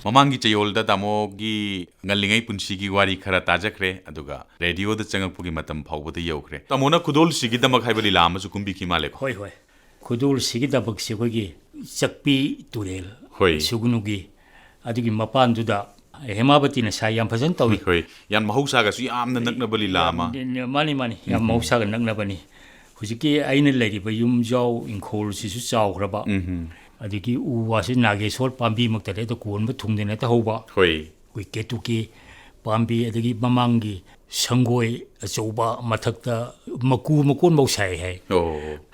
ꯃꯃꯥꯡꯒꯤ ꯆꯌꯣꯜꯗ ꯇꯥꯃꯣꯒꯤ ꯉꯜꯂꯤꯉꯩ ꯄꯨꯟꯁꯤꯒꯤ ꯋꯥꯔꯤ ꯈꯔ ꯇꯥꯖꯈ꯭ꯔꯦ ꯑꯗꯨꯒ ꯔꯦꯗꯤꯑꯣꯗ ꯆꯪꯉꯛꯄꯒꯤ ꯃꯇꯝ ꯐꯥꯎꯕꯗ ꯌꯧꯈ꯭ꯔꯦ ꯇꯥꯃꯣꯅ ꯈꯨꯗꯣꯜꯁꯤꯒꯤꯗꯃꯛ ꯍꯥꯏꯕ ꯂꯤꯂꯥ ꯑꯃꯁꯨ ꯀꯨꯝꯕꯤꯈꯤ ꯃꯥꯜꯂꯦꯀꯣ ꯍꯣꯏ ꯍꯣꯏ ꯈꯨꯗꯣꯜꯁꯤꯒꯤꯗꯃꯛꯁꯦ ꯑꯩꯈꯣꯏꯒꯤ ꯆꯛꯄꯤ ꯇꯨꯔꯦꯜ ꯍꯣꯏ ꯁꯨꯒꯨꯅꯨꯒꯤ ꯑꯗꯨꯒꯤ ꯃꯄꯥꯟꯗꯨꯗ ꯍꯦꯃꯥꯕꯇꯤꯅ ꯁꯥꯏ ꯌꯥꯝ ꯐꯖꯅ ꯇꯧꯏ ꯍꯣꯏ ꯌꯥꯝ ꯃꯍꯧꯁꯥꯒꯁꯨ ꯌꯥꯝꯅ ꯅꯛꯅꯕ ꯂꯤꯂꯥ ꯑꯃ ꯃꯥꯅꯤ ꯃꯥꯅꯤ ꯌꯥꯝ ꯃꯍꯧꯁꯥꯒ ꯅꯛꯅꯕꯅꯤ ꯍꯧꯖꯤꯛꯀꯤ ꯑꯩꯅ ꯂꯩꯔꯤꯕ ꯌꯨꯝꯖꯥꯎ ꯏꯪꯈꯣꯜꯁꯤꯁꯨ ꯆꯥꯎꯈ꯭ꯔꯕ ꯑꯗꯒꯤ ꯎ ꯋꯥꯁꯤ ꯅꯥꯒꯦꯁꯣꯔ ꯄꯥꯝꯕꯤꯃꯛꯇꯗ ꯍꯦꯛꯇ ꯀꯣꯟꯕ ꯊꯨꯡꯗꯅ ꯍꯦꯛꯇ ꯍꯧꯕ ꯍꯣꯏ ꯑꯩꯈꯣꯏ ꯀꯦꯇꯨꯀꯤ ꯄꯥꯝꯕꯤ ꯑꯗꯒꯤ ꯃꯃꯥꯡꯒꯤ ꯁꯪꯒꯣꯏ ꯑꯆꯧꯕ ꯃꯊꯛꯇ ꯃꯀꯨ ꯃꯀꯣꯟꯐꯧ ꯁꯥꯏ ꯍꯥꯏ ꯑꯣ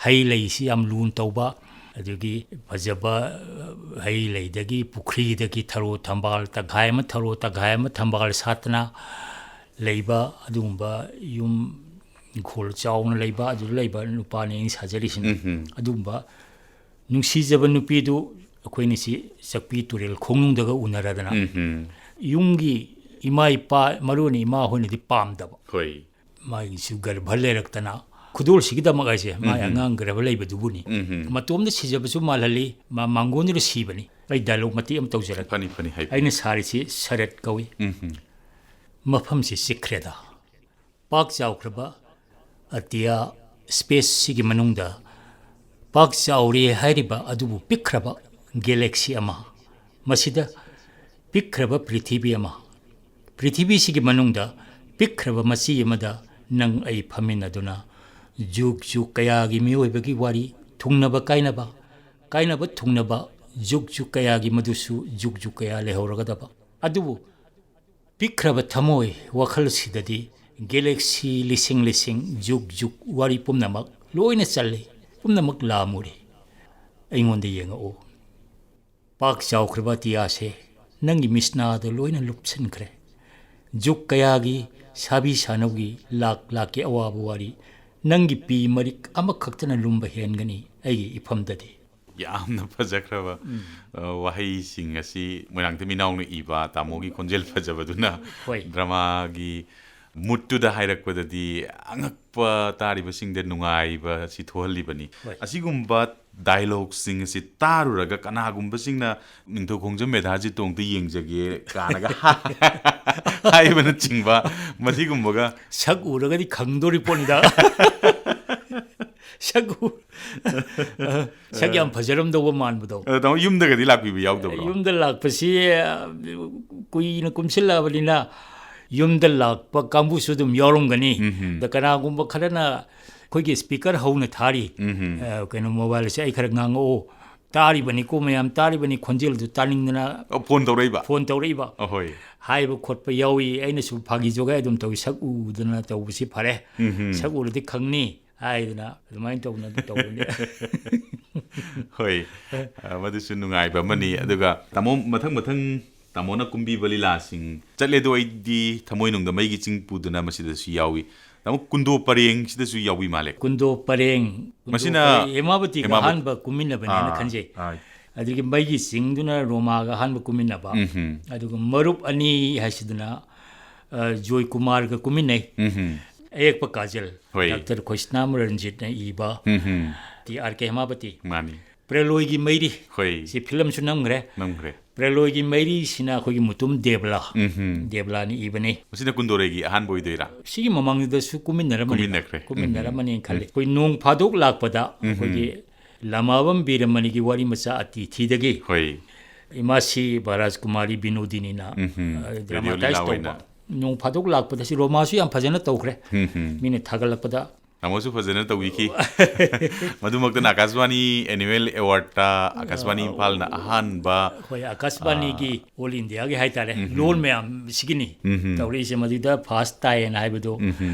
ꯍꯩ ꯂꯩꯁꯤ ꯌꯥꯝ ꯂꯨꯅ ꯇꯧꯕ ꯑꯗꯒꯤ ꯐꯖꯕ ꯍꯩ ꯂꯩꯗꯒꯤ ꯄꯨꯈ꯭ꯔꯤꯗꯒꯤ ꯊꯔꯣ ꯊꯝꯕꯥꯜ ꯇꯪꯈꯥꯏ ꯑꯃ ꯊꯔꯣ ꯇꯪꯈꯥꯏ ꯑꯃ ꯊꯝꯕꯥꯜ ꯁꯥꯠꯇꯅ ꯂꯩꯕ ꯑꯗꯨꯒꯨꯝꯕ ꯌꯨꯝ ꯏꯪꯈꯣꯜ ꯆꯥꯎꯅ ꯂꯩꯕ ꯑꯗꯨꯗ ꯂꯩꯕ ꯅꯨꯄꯥꯅꯤ ꯑꯩꯅ ꯁꯥꯖꯔꯤꯁꯤꯅ ꯑꯗꯨꯒꯨꯝꯕ ꯅꯨꯡꯁꯤꯖꯕ ꯅꯨꯄꯤꯗꯨ ꯑꯩꯈꯣꯏꯅ ꯁꯤ ꯆꯛꯄꯤ ꯇꯨꯔꯦꯜ ꯈꯣꯡꯅꯨꯡꯗꯒ ꯎꯅꯔꯗꯅ ꯌꯨꯝꯒꯤ ꯏꯃꯥ ꯏꯄꯥ ꯃꯔꯨꯑꯣꯏꯅ ꯏꯃꯥ ꯍꯣꯏꯅꯗꯤ ꯄꯥꯝꯗꯕ ꯍꯣꯏ ꯃꯥꯒꯤꯁꯨ ꯒꯔꯚ ꯂꯩꯔꯛꯇꯅ ꯈꯨꯗꯣꯜꯁꯤꯒꯤꯗꯃꯛ ꯍꯥꯏꯁꯦ ꯃꯥꯒꯤ ꯑꯉꯥꯡ ꯒꯔꯚ ꯂꯩꯕꯗꯨꯕꯨꯅꯤ ꯃꯇꯣꯝꯗ ꯁꯤꯖꯕꯁꯨ ꯃꯥꯜꯍꯜꯂꯤ ꯃꯥꯡꯒꯣꯟꯗꯨꯗ ꯁꯤꯕꯅꯤ ꯑꯩ ꯗꯥꯏꯂꯣꯛ ꯃꯇꯦꯛ ꯑꯃ ꯇꯧꯖꯔꯛꯀꯦ ꯐꯅꯤ ꯐꯅꯤ ꯍꯥꯏꯕꯤꯌꯨ ꯑꯩꯅ ꯁꯥꯔꯤꯁꯤ ꯁꯔꯠ ꯀꯧꯏ ꯃꯐꯝꯁꯤ ꯆꯤꯛꯈ꯭ꯔꯦꯗ ꯄꯥꯛ ꯆꯥꯎꯈ꯭ꯔꯕ ꯑꯇꯤꯌꯥ ꯁ꯭ꯄꯦꯁꯁꯤꯒꯤ ꯃꯅꯨꯡꯗ ꯄꯥꯛ ꯆꯥꯎꯔꯦ ꯍꯥꯏꯔꯤꯕ ꯑꯗꯨꯕꯨ ꯄꯤꯛꯈ꯭ꯔꯕ ꯒꯦꯂꯦꯛꯁꯤ ꯑꯃ ꯃꯁꯤꯗ ꯄꯤꯛꯈ꯭ꯔꯕ ꯄ꯭ꯔꯤꯊꯤꯕꯤ ꯑꯃ ꯄ꯭ꯔꯤꯊꯤꯕꯤꯁꯤꯒꯤ ꯃꯅꯨꯡꯗ ꯄꯤꯛꯈ꯭ꯔꯕ ꯃꯆꯤ ꯑꯃꯗ ꯅꯪ ꯑꯩ ꯐꯝꯃꯤꯟꯅꯗꯨꯅ ꯖꯨꯛ ꯖꯨꯛ ꯀꯌꯥꯒꯤ ꯃꯤꯑꯣꯏꯕꯒꯤ ꯋꯥꯔꯤ ꯊꯨꯡꯅꯕ ꯀꯥꯏꯅꯕ ꯀꯥꯏꯅꯕ ꯊꯨꯡꯅꯕ ꯖꯨꯛ ꯖꯨꯛ ꯀꯌꯥꯒꯤ ꯃꯗꯨꯁꯨ ꯖꯨꯛ ꯖꯨꯛ ꯀꯌꯥ ꯂꯩꯍꯧꯔꯒꯗꯕ ꯑꯗꯨꯕꯨ ꯄꯤꯛꯈ꯭ꯔꯕ ꯊꯃꯣꯏ ꯋꯥꯈꯜꯁꯤꯗꯗꯤ ꯒꯦꯂꯦꯛꯁꯤ ꯂꯤꯁꯤꯡ ꯂꯤꯁꯤꯡ ꯖꯨꯛ ꯖꯨꯛ ꯋꯥꯔꯤ ꯄꯨꯝꯅꯃꯛ ꯂꯣꯏꯅ ꯆꯜꯂꯤ ꯄꯨꯝꯅꯃꯛ ꯂꯥꯝꯃꯨꯔꯤ ꯑꯩꯉꯣꯟꯗ ꯌꯦꯡꯉꯛꯎ ꯄꯥꯛ ꯆꯥꯎꯈ꯭ꯔꯕ ꯑꯇꯤꯌꯥꯁꯦ ꯅꯪꯒꯤ ꯃꯤꯁꯅꯥꯗ ꯂꯣꯏꯅ ꯂꯨꯞꯁꯤꯟꯈ꯭ꯔꯦ ꯖꯨꯛ ꯀꯌꯥꯒꯤ ꯁꯥꯕꯤ ꯁꯥꯅꯧꯒꯤ ꯂꯥꯛ ꯂꯥꯛꯀꯤ ꯑꯋꯥꯕ ꯋꯥꯔꯤ ꯅꯪꯒꯤ ꯄꯤ ꯃꯔꯤꯛ ꯑꯃꯈꯛꯇꯅ ꯂꯨꯝꯕ ꯍꯦꯟꯒꯅꯤ ꯑꯩꯒꯤ ꯏꯐꯝꯗꯗꯤ ꯌꯥꯝꯅ ꯐꯖꯈ꯭ꯔꯕ ꯋꯥꯍꯩꯁꯤꯡ ꯑꯁꯤ ꯃꯣꯏꯔꯥꯡꯊꯦꯝ ꯃꯤꯅꯥꯎꯅ ꯏꯕ ꯇꯥꯃꯣꯒꯤ ꯈꯣꯟꯖꯦꯜ ꯐꯖꯕꯗꯨꯅ ꯍꯣꯏ ꯗ꯭ꯔꯃꯥꯒꯤ ꯃꯨꯠꯇꯨꯗ ꯍꯥꯏꯔꯛꯄꯗꯗꯤ ꯑꯉꯛꯄ ꯇꯥꯔꯤꯕꯁꯤꯡꯗ ꯅꯨꯡꯉꯥꯏꯕ ꯑꯁꯤ ꯊꯣꯛꯍꯜꯂꯤꯕꯅꯤ ꯍꯣꯏ ꯑꯁꯤꯒꯨꯝꯕ ꯗꯥꯏꯂꯣഗ്ꯁꯤꯡ ꯑꯁꯤ ꯇꯥꯔꯨꯔꯒ ꯀꯅꯥꯒꯨꯝꯕꯁꯤꯡꯅ ꯅꯤꯡꯊꯧꯈꯣꯡꯖꯝ ꯃꯦꯙꯥꯖꯤꯠꯇꯣꯡꯇ ꯌꯦꯡꯖꯒꯦ ꯀꯥꯅꯒ ꯍꯥꯏꯕꯅꯆꯤꯡꯕ ꯃꯁꯤꯒꯨꯝꯕꯒ ꯁꯛ ꯎꯔꯒꯗꯤ ꯈꯪꯗꯣꯔꯤ ꯄꯣꯠꯅꯤꯗ ꯁꯛ ꯌꯥꯝ ꯐꯖꯔꯝꯗꯧꯕ ꯃꯥꯟꯕꯗꯣ ꯇꯥꯃꯣ ꯌꯨꯝꯗꯒꯗꯤ ꯂꯥꯛꯄꯤꯕ ꯌꯥꯎꯗꯕ꯭ꯔꯣ ꯌꯨꯝꯗ ꯂꯥꯛꯄꯁꯤ ꯀꯨꯏꯅ ꯀꯨꯝꯁꯤꯜꯂꯛꯑꯕꯅꯤ나 ꯌꯨꯝꯗ ꯂꯥꯛꯄ ꯀꯥꯡꯕꯨꯁꯨ ꯑꯗꯨꯝ ꯌꯥꯎꯔꯝꯒꯅꯤ ꯑꯗ ꯀꯅꯥꯒꯨꯝꯕ ꯈꯔꯅ ꯑꯩꯈꯣꯏꯒꯤ ꯁ꯭ꯄꯤꯀꯔ ꯍꯧꯅ ꯊꯥꯔꯤ ꯀꯩꯅꯣ ꯃꯣꯕꯥꯏꯜꯁꯦ ꯑꯩ ꯈꯔ ꯉꯥꯡꯉꯛꯑꯣ ꯇꯥꯔꯤꯕꯅꯤꯀꯣ ꯃꯌꯥꯝ ꯇꯥꯔꯤꯕꯅꯤ ꯈꯣꯟꯖꯦꯜꯗꯨ ꯇꯥꯅꯤꯡꯗꯅ ꯐꯣꯟ ꯇꯧꯔꯛꯏꯕ ꯐꯣꯟ ꯇꯧꯔꯛꯏꯕ ꯑꯍꯣꯏ ꯍꯥꯏꯕ ꯈꯣꯠꯄ ꯌꯥꯎꯏ ꯑꯩꯅꯁꯨ ꯐꯥꯒꯤ ꯖꯣꯒꯥꯏ ꯑꯗꯨꯝ ꯇꯧꯏ ꯁꯛ ꯎꯗꯅ ꯇꯧꯕꯁꯤ ꯐꯔꯦ ꯁꯛ ꯎꯔꯗꯤ ꯈꯪꯅꯤ ꯍꯥꯏꯗꯅ ꯑꯗꯨꯃꯥꯏꯅ ꯇꯧꯅ ꯇꯧꯕꯅꯤ ꯍꯣꯏ ꯃꯗꯨꯁꯨ ꯅꯨꯡꯉꯥꯏꯕ ꯑꯃꯅꯤ ꯑꯗꯨꯒ ꯇꯥꯃꯣ ꯃꯊꯪ ꯃꯊꯪ ꯇꯥꯃꯣꯅ ꯀꯨꯝꯕꯤꯕ ꯂꯤꯂꯥꯁꯤꯡ ꯆꯠꯂꯦꯗꯣ ꯑꯩꯗꯤ ꯊꯃꯣꯏꯅꯨꯡꯗ ꯃꯩꯒꯤ ꯆꯤꯡ ꯄꯨꯗꯨꯅ ꯃꯁꯤꯗꯁꯨ ꯌꯥꯎꯏ ꯇꯥꯃꯣ ꯀꯨꯟꯗꯣ ꯄꯔꯦꯡꯁꯤꯗꯁꯨ ꯌꯥꯎꯏ ꯃꯥꯜꯂꯦ ꯀꯨꯟꯗꯣ ꯄꯔꯦꯡ ꯃꯁꯤꯅ ꯍꯦꯃꯥꯕꯇꯤꯒ ꯑꯍꯥꯟꯕ ꯀꯨꯝꯃꯤꯟꯅꯕꯅꯦꯅ ꯈꯟꯖꯩ ꯑꯗꯒꯤ ꯃꯩꯒꯤ ꯆꯤꯡꯗꯨꯅ ꯔꯣꯃꯥꯒ ꯑꯍꯥꯟꯕ ꯀꯨꯝꯃꯤꯟꯅꯕ ꯑꯗꯨꯒ ꯃꯔꯨꯞ ꯑꯅꯤ ꯍꯥꯏꯁꯤꯗꯅ ꯖꯣꯏ ꯀꯨꯃꯥꯔꯒ ꯀꯨꯝꯃꯤꯟꯅꯩ ꯑꯌꯦꯛꯄ ꯀꯥꯖꯜ ꯗꯥꯛꯇꯔ ꯈꯣꯏꯁꯅꯥꯝ ꯔꯟꯖꯤꯠꯅ ꯏꯕ ꯇꯤ ꯑꯥꯔ ꯀꯦ ꯍꯦꯃꯥꯕꯇꯤ ꯃꯥꯅꯤ ꯄ꯭ꯔꯦꯂꯣꯏꯒꯤ ꯃꯩꯔꯤ ꯍꯣꯏ ꯁꯤ ꯐꯤꯂꯝꯁꯨ ꯅꯝꯈ꯭ꯔꯦ ꯅꯝꯈ꯭ꯔꯦ ꯄ꯭ꯔꯦꯂꯣꯏꯒꯤ ꯃꯩꯔꯤꯁꯤꯅ ꯑꯩꯈꯣꯏꯒꯤ ꯃꯨꯇꯨꯝ ꯗꯦꯕꯂꯥ ꯗꯦꯕꯂꯥꯅ ꯏꯕꯅꯤ ꯃꯁꯤꯅ ꯀꯨꯟꯗꯣꯔꯩꯒꯤ ꯑꯍꯥꯟꯕ ꯑꯣꯏꯗꯣꯏꯔꯥ ꯁꯤꯒꯤ ꯃꯃꯥꯡꯗꯁꯨ ꯀꯨꯝꯃꯤꯟꯅꯈ꯭ꯔꯦ ꯀꯨꯝꯃꯤꯟꯅꯔꯝꯃꯅꯤꯅ ꯈꯜꯂꯤ ꯑꯩꯈꯣꯏ ꯅꯣꯡ ꯐꯥꯗꯣꯛ ꯂꯥꯛꯄꯗ ꯑꯩꯈꯣꯏꯒꯤ ꯂꯃꯥꯕꯝ ꯕꯤꯔꯃꯅꯤꯒꯤ ꯋꯥꯔꯤ ꯃꯆꯥ ꯑꯇꯤꯊꯤꯗꯒꯤ ꯍꯣꯏ ꯏꯃꯥꯁꯤ ꯚꯥꯔꯥꯖ ꯀꯨꯃꯥꯔꯤ ꯕꯤꯅꯣꯗꯤꯅꯤꯅ ꯗ꯭ꯔꯃꯥꯇꯥꯏꯁ ꯇꯧꯕ ꯅꯣꯡ ꯐꯥꯗꯣꯛ ꯂꯥꯛꯄꯗ ꯁꯤ ꯔꯣꯃꯥꯁꯨ ꯌꯥꯝ ꯐꯖꯅ ꯇꯧꯈ꯭ꯔꯦ ꯃꯤꯅ ꯊꯥꯒꯠꯂꯛꯄꯗ ꯇꯥꯃꯣꯁꯨ ꯐꯖꯅ ꯇꯧꯕꯤꯈꯤ ꯃꯗꯨꯃꯛꯇꯅ ꯑꯥꯀꯥꯁꯕꯥꯅꯤ ꯑꯦꯅꯨꯋꯦꯜ ꯑꯦꯋꯥꯔꯗꯇ ꯑꯥꯀꯥꯁꯕꯥꯅꯤ ꯏꯝꯐꯥꯜꯅ ꯑꯍꯥꯟꯕ ꯍꯣꯏ ꯑꯥꯀꯥꯁꯕꯥꯅꯤꯒꯤ ꯑꯣꯜ ꯏꯟꯗꯤꯌꯥꯒꯤ ꯍꯥꯏꯇꯥꯔꯦ ꯂꯣꯟ ꯃꯌꯥꯝ ꯁꯤꯒꯤꯅꯤ ꯇꯧꯔꯛꯏꯁꯦ ꯃꯗꯨꯗ ꯐꯥꯁ ꯇꯥꯏꯌꯦꯅ ꯍꯥꯏꯕꯗꯣ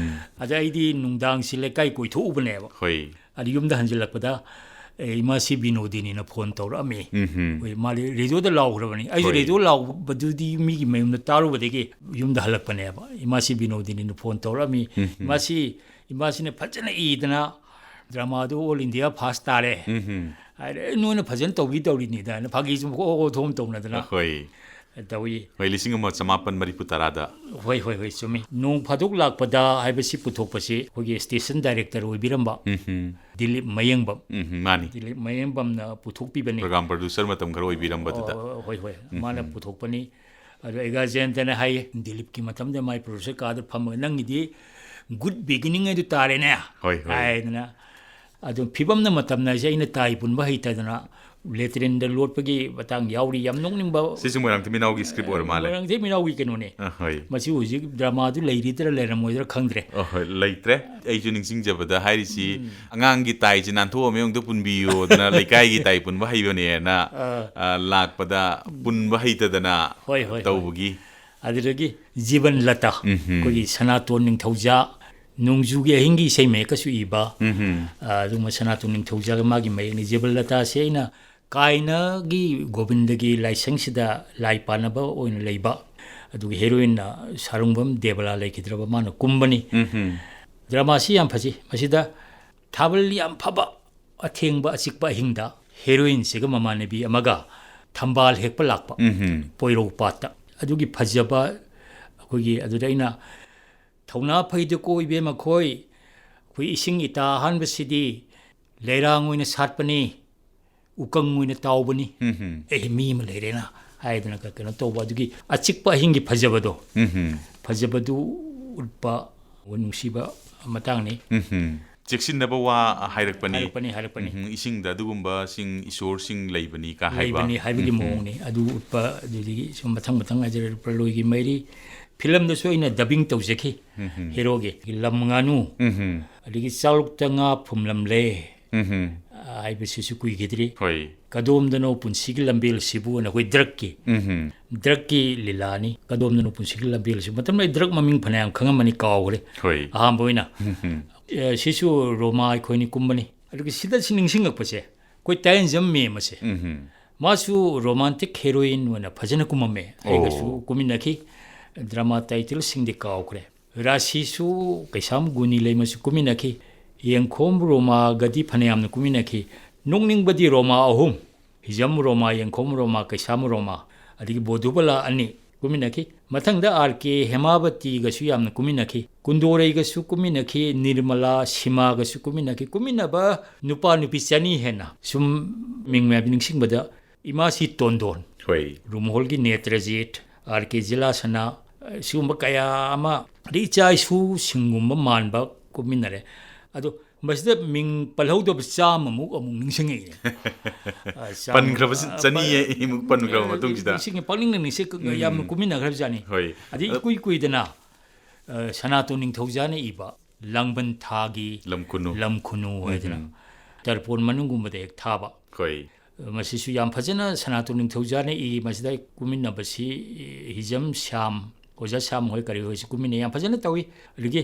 ꯑꯗ ꯑꯩꯗꯤ ꯅꯨꯡꯗꯥꯡꯁꯤ ꯂꯩꯀꯥꯏ ꯀꯣꯏꯊꯣꯛꯎꯕꯅꯦꯕ ꯍꯣꯏ ꯑꯗ ꯌꯨꯝꯗ ꯍꯟꯖꯤꯜꯂꯛꯄꯗ ꯏꯃꯥꯁꯤ ꯕꯤꯅꯣꯗꯤꯅꯤꯅ ꯐꯣꯟ ꯇꯧꯔꯛꯑꯝꯃꯤ ꯍꯣꯏ ꯃꯥꯗꯤ ꯔꯦꯗꯤꯑꯣꯗ ꯂꯥꯎꯈ꯭ꯔꯕꯅꯤ ꯑꯩꯁꯨ ꯔꯦꯗꯤꯑꯣ ꯂꯥꯎꯕꯗꯨꯗꯤ ꯃꯤꯒꯤ ꯃꯌꯨꯝꯗ ꯇꯥꯔꯨꯕꯗꯒꯤ ꯌꯨꯝꯗ ꯍꯜꯂꯛꯄꯅꯦꯕ ꯏꯃꯥꯁꯤ ꯕꯤꯅꯣꯗꯤꯅꯤꯅ ꯐꯣꯟ ꯇꯧꯔꯛꯑꯝꯃꯤ ꯏꯃꯥꯁꯤꯅ ꯐꯖꯅ ꯏꯗꯅ ꯗ꯭ꯔꯃꯥꯗꯨ ꯑꯣꯜ ꯏꯟꯗꯤꯌꯥ ꯐꯥꯁ ꯇꯥꯔꯦ ꯍꯥꯏꯔꯦ ꯅꯣꯏꯅ ꯐꯖꯅ ꯇꯧꯔꯤꯅꯤꯗ ꯐꯥꯒꯤ ꯁꯨꯝ ꯊꯣꯝ ꯇꯧꯅꯗꯅ ꯍꯣꯏ ꯇꯧꯏ ꯍꯣꯏ 1984 ꯍꯣꯏ ꯍꯣꯏ ꯍꯣꯏ ꯆꯨꯝꯃꯤ ꯅꯣꯡ ꯐꯥꯗꯣꯛ ꯂꯥꯛꯄꯗ ꯍꯥꯏꯕꯁꯤ ꯄꯨꯊꯣꯛꯄꯁꯤ ꯑꯩꯈꯣꯏꯒꯤ ꯁ꯭ꯇꯦꯁꯟ ꯗꯥꯏꯔꯦꯛꯇꯔ ꯑꯣꯏꯕꯤꯔꯝꯕ ꯗꯤꯂꯤꯞ ꯃꯌꯦꯡꯕꯝ ꯃꯥꯅꯤ ꯗꯤꯂꯤꯞ ꯃꯌꯦꯡꯕꯝꯅ ꯄꯨꯊꯣꯛꯄꯤꯕꯅꯤ ꯄ꯭ꯔꯣꯒ꯭ꯔꯥꯝ ꯄ꯭ꯔꯣꯗ꯭ꯌꯨꯁꯔ ꯃꯇꯝ ꯈꯔ ꯑꯣꯏꯕꯤꯔꯝꯕꯗꯨꯗ ꯍꯣꯏ ꯍꯣꯏ ꯃꯥꯅ ꯄꯨꯊꯣꯛꯄꯅꯤ ꯑꯗꯣ ꯑꯦꯒꯥꯖꯦꯟꯇꯅ ꯍꯥꯏꯌꯦ ꯗꯤꯂꯤꯞꯀꯤ ꯃꯇꯝꯗ ꯃꯥꯏ ꯄ꯭ꯔꯣꯗ꯭ꯌꯨꯁꯔ ꯀꯥꯗ ꯐꯝꯃꯒ ꯅꯪꯒꯤꯗꯤ ꯒꯨꯗ ꯕꯤꯒꯤꯅꯤꯡ ꯑꯗꯨ ꯇꯥꯔꯦꯅꯦ ꯍꯣꯏ ꯍꯣꯏ ꯍꯥꯏꯗꯅ ꯑꯗꯨ ꯐꯤꯕꯝꯅ ꯃꯇꯝꯅꯁꯦ ꯑꯩꯅ ꯇꯥꯏ ꯄꯨꯟꯕ ꯍꯩꯇꯗꯅ ꯂꯦꯇ꯭ꯔꯤꯟꯗ ꯂꯣꯠꯄꯒꯤ ꯃꯇꯥꯡ ꯌꯥꯎꯔꯤ ꯌꯥꯝ ꯅꯣꯛꯅꯤꯡꯕ ꯁꯤꯁꯨ ꯃꯣꯏꯔꯥꯡꯊꯦꯝ ꯃꯤꯅꯥꯎꯒꯤ ꯁꯀ꯭ꯔꯤꯞ ꯑꯣꯏꯔ ꯃꯥꯜꯂꯦ ꯃꯣꯏꯔꯥꯡꯊꯦꯝ ꯃꯤꯅꯥꯎꯒꯤ ꯀꯩꯅꯣꯅꯦ ꯍꯣꯏ ꯃꯁꯤ ꯍꯧꯖꯤꯛ ꯗ꯭ꯔꯃꯥꯗꯨ ꯂꯩꯔꯤꯗ꯭ꯔꯥ ꯂꯩꯔꯝꯃꯣꯏꯗ꯭ꯔꯥ ꯈꯪꯗ꯭ꯔꯦ ꯍꯣꯏ ꯂꯩꯇ꯭ꯔꯦ ꯑꯩꯁꯨ ꯅꯤꯡꯁꯤꯡꯖꯕꯗ ꯍꯥꯏꯔꯤꯁꯤ ꯑꯉꯥꯡꯒꯤ ꯇꯥꯏꯁꯤ ꯅꯥꯟꯊꯣꯛꯑ ꯃꯌꯨꯡꯗ ꯄꯨꯟꯕꯤꯌꯣꯗꯅ ꯂꯩꯀꯥꯏꯒꯤ ꯇꯥꯏ ꯄꯨꯟꯕ ꯍꯩꯕꯅꯦꯅ ꯂꯥꯛꯄꯗ ꯄꯨꯟꯕ ꯍꯩꯇꯗꯅ ꯍꯣꯏ ꯍꯣꯏ ꯍꯣꯏ ꯇꯧꯕꯒꯤ ꯑꯗꯨꯗꯒꯤ ꯖꯤꯕꯟ ꯂꯇꯥ ꯑꯩꯈꯣꯏꯒꯤ ꯁꯅꯥꯇꯣꯟ ꯅꯤꯡꯊꯧꯖꯥ ꯅꯣꯡꯖꯨꯒꯤ ꯑꯍꯤꯡꯒꯤ ꯏꯁꯩ ꯃꯌꯦꯛꯀꯁꯨ ꯏꯕ ꯑꯗꯨꯒꯨꯝꯕ ꯁꯅꯥꯇꯣꯟ ꯅꯤꯡꯊꯧꯖꯥꯒ ꯃꯥꯒꯤ ꯃꯌꯦꯛꯅꯤ ꯖꯤꯕꯟ ꯂꯇꯥꯁꯦ ꯑꯩꯅ ꯀꯥꯏꯅꯒꯤ ꯒꯣꯕꯤꯟꯗꯒꯤ ꯂꯥꯏꯁꯪꯁꯤꯗ ꯂꯥꯏ ꯄꯥꯟꯅꯕ ꯑꯣꯏꯅ ꯂꯩꯕ ꯑꯗꯨꯒ ꯍꯦꯔꯣꯏꯟꯅ ꯁꯥꯔꯨꯡꯕꯝ ꯗꯦꯕꯂꯥ ꯂꯩꯈꯤꯗ꯭ꯔꯕ ꯃꯥꯅ ꯀꯨꯝꯕꯅꯤ ꯗ꯭ꯔꯃꯥꯁꯤ ꯌꯥꯝ ꯐꯖꯩ ꯃꯁꯤꯗ ꯊꯥꯕꯜ ꯌꯥꯝ ꯐꯕ ꯑꯊꯦꯡꯕ ꯑꯆꯤꯛꯄ ꯑꯍꯤꯡꯗ ꯍꯦꯔꯣꯏꯟꯁꯤꯒ ꯃꯃꯥꯟꯅꯕꯤ ꯑꯃꯒ ꯊꯝꯕꯥꯜ ꯍꯦꯛꯄ ꯂꯥꯛꯄ ꯄꯣꯏꯔꯧ ꯄꯥꯠꯇ ꯑꯗꯨꯒꯤ ꯐꯖꯕ ꯑꯩꯈꯣꯏꯒꯤ ꯑꯗꯨꯗ ꯑꯩꯅ ꯊꯧꯅꯥ ꯐꯩꯗꯀꯣ ꯏꯕꯦꯝ ꯑꯩꯈꯣꯏ ꯑꯩꯈꯣꯏ ꯏꯁꯤꯡ ꯏꯇꯥ ꯑꯍꯥꯟꯕꯁꯤꯗꯤ ꯂꯩꯔꯥꯡ ꯑꯣꯏꯅ ꯁꯥꯠꯄꯅꯤ ꯎꯀꯪ ꯑꯣꯏꯅ ꯇꯥꯎꯕꯅꯤ ꯃꯤ ꯑꯃ ꯂꯩꯔꯦꯅ ꯍꯥꯏꯗꯅ ꯀꯩꯅꯣ ꯇꯧꯕ ꯑꯗꯨꯒꯤ ꯑꯆꯤꯛꯄ ꯑꯍꯤꯡꯒꯤ ꯐꯖꯕꯗꯣ ꯐꯖꯕꯗꯨ ꯎꯠꯄ ꯅꯨꯡꯁꯤꯕ ꯃꯇꯥꯡꯅꯤ ꯆꯦꯛꯁꯤꯟꯅꯕ ꯋꯥ ꯍꯥꯏꯔꯛꯄꯅꯤ ꯍꯥꯏꯔꯛꯄꯅꯤ ꯏꯁꯤꯡꯗ ꯑꯗꯨꯒꯨꯝꯕꯁꯤꯡ ꯏꯁꯣꯔꯁꯤꯡ ꯂꯩꯕꯅꯤ ꯀ ꯍꯥꯏꯕ ꯂꯩꯕꯅꯤ ꯍꯥꯏꯕꯒꯤ ꯃꯑꯣꯡꯅꯤ ꯑꯗꯨ ꯎꯠꯄ ꯑꯗꯨꯗꯒꯤ ꯁꯨꯝ ꯃꯊꯪ ꯃꯊꯪ ꯍꯥꯏꯖꯔꯦ ꯄ꯭ꯔꯂꯣꯏꯒꯤ ꯃꯩꯔꯤ ꯐꯤꯂꯝꯗꯁꯨ ꯑꯩꯅ ꯗꯕꯤꯡ ꯇꯧꯖꯈꯤ ꯍꯦꯔꯣꯒꯤ ꯂꯝ ꯉꯥꯅꯨ ꯑꯗꯒꯤ ꯆꯥꯎꯔꯛꯇ ꯉꯥ ꯐꯨꯝꯂꯝꯂꯦ ꯍꯥꯏꯕꯁꯤꯁꯨ ꯀꯨꯏꯈꯤꯗ꯭ꯔꯤ ꯍꯣꯏ ꯀꯗꯣꯝꯗꯅꯣ ꯄꯨꯟꯁꯤꯒꯤ ꯂꯝꯕꯦꯜꯁꯤꯕꯨꯅ ꯑꯩꯈꯣꯏ ꯗ꯭ꯔꯛꯀꯤ ꯂꯤꯂꯥꯅꯤ ꯀꯗꯣꯝꯗꯅꯣ ꯄꯨꯟꯁꯤꯒꯤ ꯂꯝꯕꯦꯜꯁꯤꯕꯨ ꯃꯇꯝꯗ ꯑꯩ ꯗ꯭ꯔꯛ ꯃꯃꯤꯡ ꯐꯅꯌꯥꯝ ꯈꯪꯉꯝꯃꯅꯤ ꯀꯥꯎꯈ꯭ꯔꯦ ꯍꯣꯏ ꯑꯍꯥꯟꯕ ꯑꯣꯏꯅ ꯁꯤꯁꯨ ꯔꯣꯃꯥ ꯑꯩꯈꯣꯏꯅꯤ ꯀꯨꯝꯕꯅꯤ ꯑꯗꯨꯒ ꯁꯤꯗ ꯅꯤꯡꯁꯤꯡꯉꯛꯄꯁꯦ ꯑꯩꯈꯣꯏ ꯇꯥꯏꯌꯦꯟꯖꯝ ꯃꯦꯝ ꯑꯁꯦ ꯃꯥꯁꯨ ꯔꯣꯃꯥꯟꯇꯤꯛ ꯍꯦꯔꯣꯏꯟ ꯑꯣꯏꯅ ꯐꯖꯅ ꯀꯨꯝꯃꯝꯃꯦ ꯑꯩꯒꯁꯨ ꯀꯨꯝꯃꯤꯟꯅꯈꯤ ꯗ꯭ꯔꯃꯥ ꯇꯥꯏꯇꯜꯁꯤꯡꯗꯤ ꯀꯥꯎꯈ꯭ꯔꯦ ꯔꯥꯁꯤꯁꯨ ꯀꯩꯁꯥꯝ ꯒꯨꯅꯤ ꯂꯩꯃꯁꯨ ꯀꯨꯝꯃꯤꯟꯅꯈꯤ ꯌꯦꯡꯈꯣꯝ ꯔꯣꯃꯥꯒꯗꯤ ꯐꯅꯌꯥꯝꯅ ꯀꯨꯝꯃꯤꯟꯅꯈꯤ ꯅꯣꯛꯅꯤꯡꯕꯗꯤ ꯔꯣꯃꯥ 3 ꯍꯤꯖꯝ ꯔꯣꯃꯥ ꯌꯦꯡꯈꯣꯝ ꯔꯣꯃꯥ ꯀꯩꯁꯥꯝ ꯔꯣꯃꯥ ꯑꯗꯒꯤ ꯕꯣꯙꯨꯕꯂꯥ 2 ꯀꯨꯝꯃꯤꯟꯅꯈꯤ ꯃꯊꯪꯗ RK ꯍꯦꯃꯥꯕꯇꯤꯒꯁꯨ ꯌꯥꯝꯅ ꯀꯨꯝꯃꯤꯟꯅꯈꯤ ꯀꯨꯟꯗꯣꯔꯩꯒꯁꯨ ꯀꯨꯝꯃꯤꯟꯅꯈꯤ ꯅꯤꯔꯃꯂꯥ ꯁꯤꯃꯥꯒꯁꯨ ꯀꯨꯝꯃꯤꯟꯅꯈꯤ ꯀꯨꯝꯃꯤꯟꯅꯕ ꯅꯨꯄꯥ ꯅꯨꯄꯤ 200 ꯍꯦꯟꯅ ꯁꯨꯝ ꯃꯤꯡ ꯃꯌꯥꯝ ꯅꯤꯡꯁꯤꯡꯕꯗ ꯏꯃꯥꯁꯤ ꯇꯣꯟꯗꯣꯟ ꯍꯣꯏ ꯔꯨꯝꯍꯣꯜꯒꯤ ꯅꯦꯇ꯭ꯔꯖꯤꯠ RK ꯖꯤꯂꯥꯁꯅꯥ ꯁꯤꯒꯨꯝꯕ ꯀꯌꯥ ꯑꯃ ꯑꯗꯩ ꯏꯆꯥ ꯏꯁꯨꯁꯤꯡꯒꯨꯝꯕ ꯃꯥꯟꯕ ꯀꯨꯝꯃꯤꯟꯅꯔꯦ ꯑꯗꯣ ꯃꯁꯤꯗ ꯃꯤꯡ ꯄꯜꯍꯧꯗꯕ 100ꯃꯨꯛ ꯑꯃꯨꯛ ꯅꯤꯡꯁꯤꯡꯉꯛꯏ ꯄꯟꯈ꯭ꯔꯕ 200 ꯃꯨꯛ ꯄꯟꯈ꯭ꯔꯕ ꯃꯇꯨꯡꯁꯤꯗ ꯄꯪꯅꯤꯡꯅ ꯅꯤꯡꯁꯤꯡ ꯌꯥꯝꯅ ꯀꯨꯝꯃꯤꯟꯅꯈ꯭ꯔꯕꯖꯥꯠꯅꯤ ꯍꯣꯏ ꯑꯗꯩ ꯏꯀꯨꯏ ꯀꯨꯏꯗꯅ ꯁꯅꯥꯇꯣꯟ ꯅꯤꯡꯊꯧꯖꯥꯅ ꯏꯕ ꯂꯥꯡꯕꯟ ꯊꯥꯒꯤ ꯂꯝ ꯈꯨꯅꯨ ꯍꯥꯏꯗꯅ ꯇꯔꯄꯣꯟ ꯃꯅꯨꯡꯒꯨꯝꯕꯗ ꯍꯦꯛ ꯊꯥꯕ ꯍꯣꯏ ꯃꯁꯤꯁꯨ ꯌꯥꯝ ꯐꯖꯅ ꯁꯅꯥꯇꯣꯟ ꯅꯤꯡꯊꯧꯖꯥꯅ ꯏ ꯃꯁꯤꯗ ꯀꯨꯝꯃꯤꯟꯅꯕꯁꯤ ꯍꯤꯖꯝ ꯁ꯭ꯌꯥꯝ ꯑꯣꯖꯥ ꯁ꯭ꯌꯥꯝ ꯍꯣꯏ ꯀꯔꯤ ꯍꯣꯏꯁꯤ ꯀꯨꯝꯃꯤꯟꯅꯩ ꯌꯥꯝ ꯐꯖꯅ ꯇꯧꯏ ꯑꯗꯒꯤ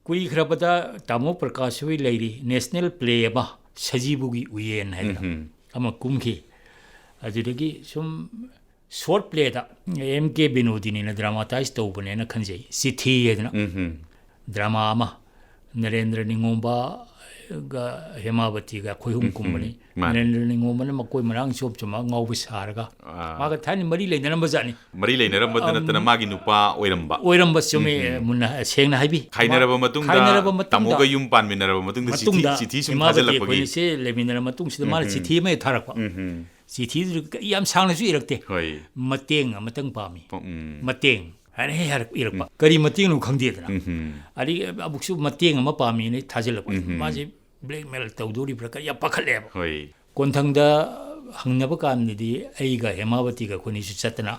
ꯀꯨꯏꯈ꯭ꯔꯕꯗ ꯇꯥꯃꯣ ꯄ꯭ꯔꯀꯥꯁ ꯍꯣꯏ ꯂꯩꯔꯤ ꯅꯦꯁꯅꯦꯜ ꯄ꯭ꯂꯦ ꯑꯃ ꯁꯖꯤꯕꯨꯒꯤ ꯎꯌꯦꯟ ꯍꯥꯏꯗꯅ ꯑꯃ ꯀꯨꯝꯈꯤ ꯑꯗꯨꯗꯒꯤ ꯁꯨꯝ ꯁꯣꯔꯠ ꯄ꯭ꯂꯦꯗ MK ꯕꯤꯅꯣꯗꯤꯅꯤꯅ ꯗ꯭ꯔꯃꯥꯇꯥꯏꯁ ꯇꯧꯕꯅꯦꯅ ꯈꯟꯖꯩ ꯆꯤꯊꯤ ꯍꯥꯏꯗꯅ ꯗ꯭ꯔꯃꯥ ꯑꯃ ꯅꯔꯦꯟꯗ꯭ꯔ ꯅꯤꯉꯣꯝꯕꯒ ꯍꯦꯃꯥꯕꯇꯤꯒ ꯑꯩꯈꯣꯏ ꯑꯍꯨꯝ ꯀꯨꯝꯕꯅꯤ ꯅꯔꯦꯟꯗ꯭ꯔ ꯅꯤꯉꯣꯝꯕꯅ ꯃꯀꯣꯏ ꯃꯔꯥꯡ ꯆꯣꯞ ꯆꯨꯝꯃ ꯉꯥꯎꯕ ꯁꯥꯔꯒ ꯃꯥꯒ ꯊꯥꯏꯅ ꯃꯔꯤ ꯂꯩꯅꯔꯝꯕ ꯖꯥꯠꯅꯤ ꯃꯔꯤ ꯂꯩꯅꯔꯝꯕꯗ ꯅꯠꯇꯅ ꯃꯥꯒꯤ ꯅꯨꯄꯥ ꯑꯣꯏꯔꯝꯕ ꯆꯨꯝꯃꯦ ꯃꯨꯟꯅ ꯁꯦꯡꯅ ꯍꯥꯏꯕꯤ ꯈꯥꯏꯅꯔꯕ ꯃꯇꯨꯡꯗ ꯇꯥꯃꯣꯒ ꯌꯨꯝ ꯄꯥꯟꯃꯤꯟꯅꯔꯕ ꯃꯇꯨꯡꯗ ꯆꯤꯊꯤ ꯁꯨꯝ ꯊꯥꯖꯤꯜꯂꯛꯄꯒꯤ ꯑꯩꯈꯣꯏꯅꯤꯁꯦ ꯂꯩꯃꯤꯟꯅꯔ ꯃꯇꯨꯡꯁꯤꯗ ꯃꯥꯅ ꯆꯤꯊꯤ ꯑꯃ ꯊꯥꯔꯛꯄ ꯆꯤꯊꯤꯗꯨ ꯌꯥꯝ ꯁꯥꯡꯅꯁꯨ ꯏꯔꯛꯇꯦ ꯃꯇꯦꯡ ꯑꯃꯇꯪ ꯄꯥꯝꯃꯤ ꯃꯇꯦꯡ ꯍꯥꯏꯅ ꯍꯦꯛ ꯏꯔꯛꯄ ꯀꯔꯤ ꯃꯇꯦꯡꯅꯣ ꯈꯪꯗꯦꯗꯅ ꯑꯗꯒꯤ ꯑꯃꯨꯛꯁꯨ ꯃꯇꯦꯡ ꯑꯃ ꯄꯥꯝꯃꯤꯅ ꯊꯥꯖꯤꯜꯂꯛꯄ ꯃꯥꯁꯦ ꯕ꯭ꯂꯦꯛꯃꯦꯜ ꯇꯧꯗꯣꯔꯤꯕ꯭ꯔꯥ ꯀꯔꯤ ꯌꯥꯝ ꯄꯥꯈꯠꯂꯦꯕ ꯀꯣꯟꯊꯪꯗ ꯍꯪꯅꯕ ꯀꯥꯟꯗꯗꯤ ꯑꯩꯒ ꯍꯦꯃꯥꯕꯇꯤꯒ ꯑꯩꯈꯣꯏꯅꯤꯁꯨ ꯆꯠꯇꯅ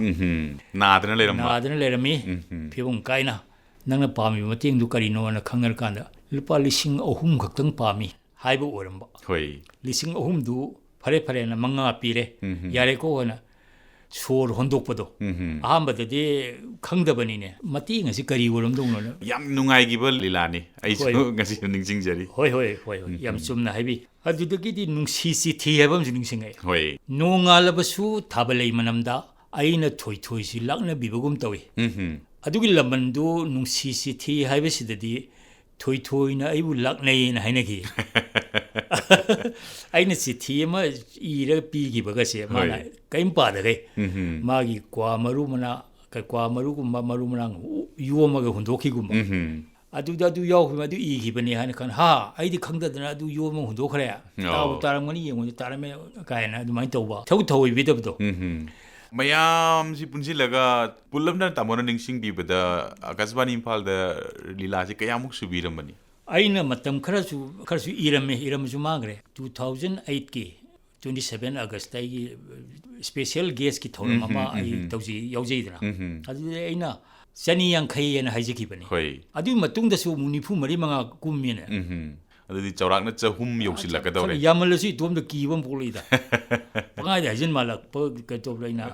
ꯅꯥꯗꯅ ꯂꯩꯔꯝꯃꯤ ꯐꯤꯕꯝ ꯀꯥꯏꯅ ꯅꯪꯅ ꯄꯥꯝꯃꯤꯕ ꯃꯇꯦꯡꯗꯨ ꯀꯔꯤꯅꯣꯅ ꯈꯪꯅꯔꯀꯥꯟꯗ ꯂꯨꯄꯥ 3,000 ꯈꯛꯇꯪ ꯄꯥꯝꯃꯤ ꯍꯥꯏꯕ ꯑꯣꯏꯔꯝꯕ 3,000ꯗꯨ ꯐꯔꯦꯅ 5 ꯄꯤꯔꯦ ꯌꯥꯔꯦꯀꯣ ꯍꯥꯏꯅ ꯁꯣꯔ ꯍꯣꯟꯗꯣꯛꯄꯗꯣ ꯑꯍꯥꯟꯕꯗꯗꯤ ꯈꯪꯗꯕꯅꯤꯅꯦ ꯃꯇꯦꯡ ꯑꯁꯤ ꯀꯔꯤ ꯑꯣꯏꯔꯝꯗꯧꯅꯣ ꯌꯥꯝ ꯅꯨꯡꯉꯥꯏꯈꯤꯕ ꯂꯤꯂꯥꯅꯤ ꯑꯩꯁꯨ ꯉꯁꯤ ꯅꯤꯡꯁꯤꯡꯖꯔꯤ ꯍꯣꯏ ꯌꯥꯝ ꯆꯨꯝꯅ ꯍꯥꯏꯕꯤ ꯑꯗꯨꯗꯒꯤꯗꯤ ꯅꯨꯡꯁꯤ ꯆꯤꯊꯤ ꯍꯥꯏꯕ ꯑꯃꯁꯨ ꯅꯤꯡꯁꯤꯡꯉꯛꯑꯦ ꯅꯣꯡꯉꯥꯜꯂꯕꯁꯨ ꯊꯥꯕꯜꯂꯩ ꯃꯅꯝꯗ ꯑꯩꯅ ꯊꯣꯏꯊꯣꯏꯁꯤ ꯂꯥꯛꯅꯕꯤꯕꯒꯨꯝ ꯇꯧꯏ ꯑꯗꯨꯒꯤ ꯂꯃꯟꯗꯨ ꯅꯨꯡꯁꯤ ꯆꯤꯊꯤ ꯍꯥꯏꯕꯁꯤꯗꯗꯤ ꯊꯣꯏꯊꯣꯏꯅ ꯑꯩꯕꯨ ꯂꯥꯛꯅꯩꯅ ꯍꯥꯏꯅꯈꯤ ꯑꯩꯅ ꯆꯤꯊꯤ ꯑꯃ ꯏꯔꯒ ꯄꯤꯈꯤꯕꯒꯁꯦ ꯃꯥꯅ ꯀꯔꯤꯝ ꯄꯥꯗꯈꯩ ꯃꯥꯒꯤ ꯀ꯭ꯋꯥ ꯃꯔꯨ ꯃꯅꯥ ꯀ꯭ꯋꯥ ꯃꯔꯨꯒꯨꯝꯕ ꯃꯔꯨ ꯃꯔꯥꯡ ꯌꯣꯝꯃꯒ ꯍꯨꯟꯗꯣꯛꯈꯤꯒꯨꯝꯕ ꯑꯗꯨꯗ ꯑꯗꯨ ꯌꯥꯎꯈꯤꯕ ꯑꯗꯨ ꯏꯈꯤꯕꯅꯤ ꯍꯥꯏꯅ ꯈꯟ ꯑꯩꯗꯤ ꯈꯪꯗꯗꯅ ꯑꯗꯨ ꯌꯣꯝꯃꯒ ꯍꯨꯟꯗꯣꯛꯈ꯭ꯔꯦ ꯇꯥꯕꯨ ꯇꯥꯔꯝꯒꯅꯤ ꯌꯦꯡꯉꯣꯗ ꯇꯥꯔꯝꯃꯦ ꯀꯥꯏꯅ ꯑꯗꯨꯃꯥꯏꯅ ꯇꯧꯕ ꯊꯑꯣꯏꯕꯤꯗꯕꯗꯣ ꯃꯌꯥꯝꯁꯤ ꯄꯨꯟꯁꯤꯜꯂꯒ ꯄꯨꯜꯂꯞꯅ ꯇꯥꯃꯣꯅ ꯅꯤꯡꯁꯤꯡꯕꯤꯕꯗ ꯑꯀꯥꯁꯕꯥꯅꯤ ꯏꯝꯐꯥꯜꯗ ꯂꯤꯂꯥꯁꯤ ꯀꯌꯥꯃꯨꯛ ꯁꯨꯕꯤꯔꯝꯕꯅꯤ ꯑꯩꯅ ꯃꯇꯝ ꯈꯔꯁꯨ ꯏꯔꯝꯃꯁꯨ ꯃꯥꯡꯈ꯭ꯔꯦ 2008ꯀꯤ 27 ꯑꯥꯒꯁꯇ ꯑꯩꯒꯤ ꯁ꯭ꯄꯦꯁꯤꯌꯦꯜ ꯒꯦꯁꯀꯤ ꯊꯧꯔꯝ ꯑꯃ ꯑꯩ ꯌꯥꯎꯖꯩꯗꯅ ꯑꯗꯨꯗꯤ ꯑꯩꯅ 250 ꯍꯥꯏꯅ ꯍꯥꯏꯖꯈꯤꯕꯅꯤ ꯑꯗꯨꯒꯤ ꯃꯇꯨꯡꯗꯁꯨ ꯑꯃꯨꯛ 94 ꯀꯨꯝꯃꯦꯅ ꯑꯗꯨꯗꯤ ꯆꯥꯎꯔꯥꯛꯅ 100 ꯌꯧꯁꯤꯜꯂꯛꯀꯗꯧꯔꯦ ꯌꯥꯝꯃꯜꯂꯁꯨ ꯏꯇꯣꯝꯗ ꯀꯤꯕ ꯑꯃ ꯄꯣꯛꯂꯛꯏꯗ ꯄꯪꯍꯥꯏꯗ ꯍꯥꯏꯖꯤꯟ ꯃꯥꯜꯂꯛꯄ ꯀꯩꯇꯧꯕ ꯑꯩꯅ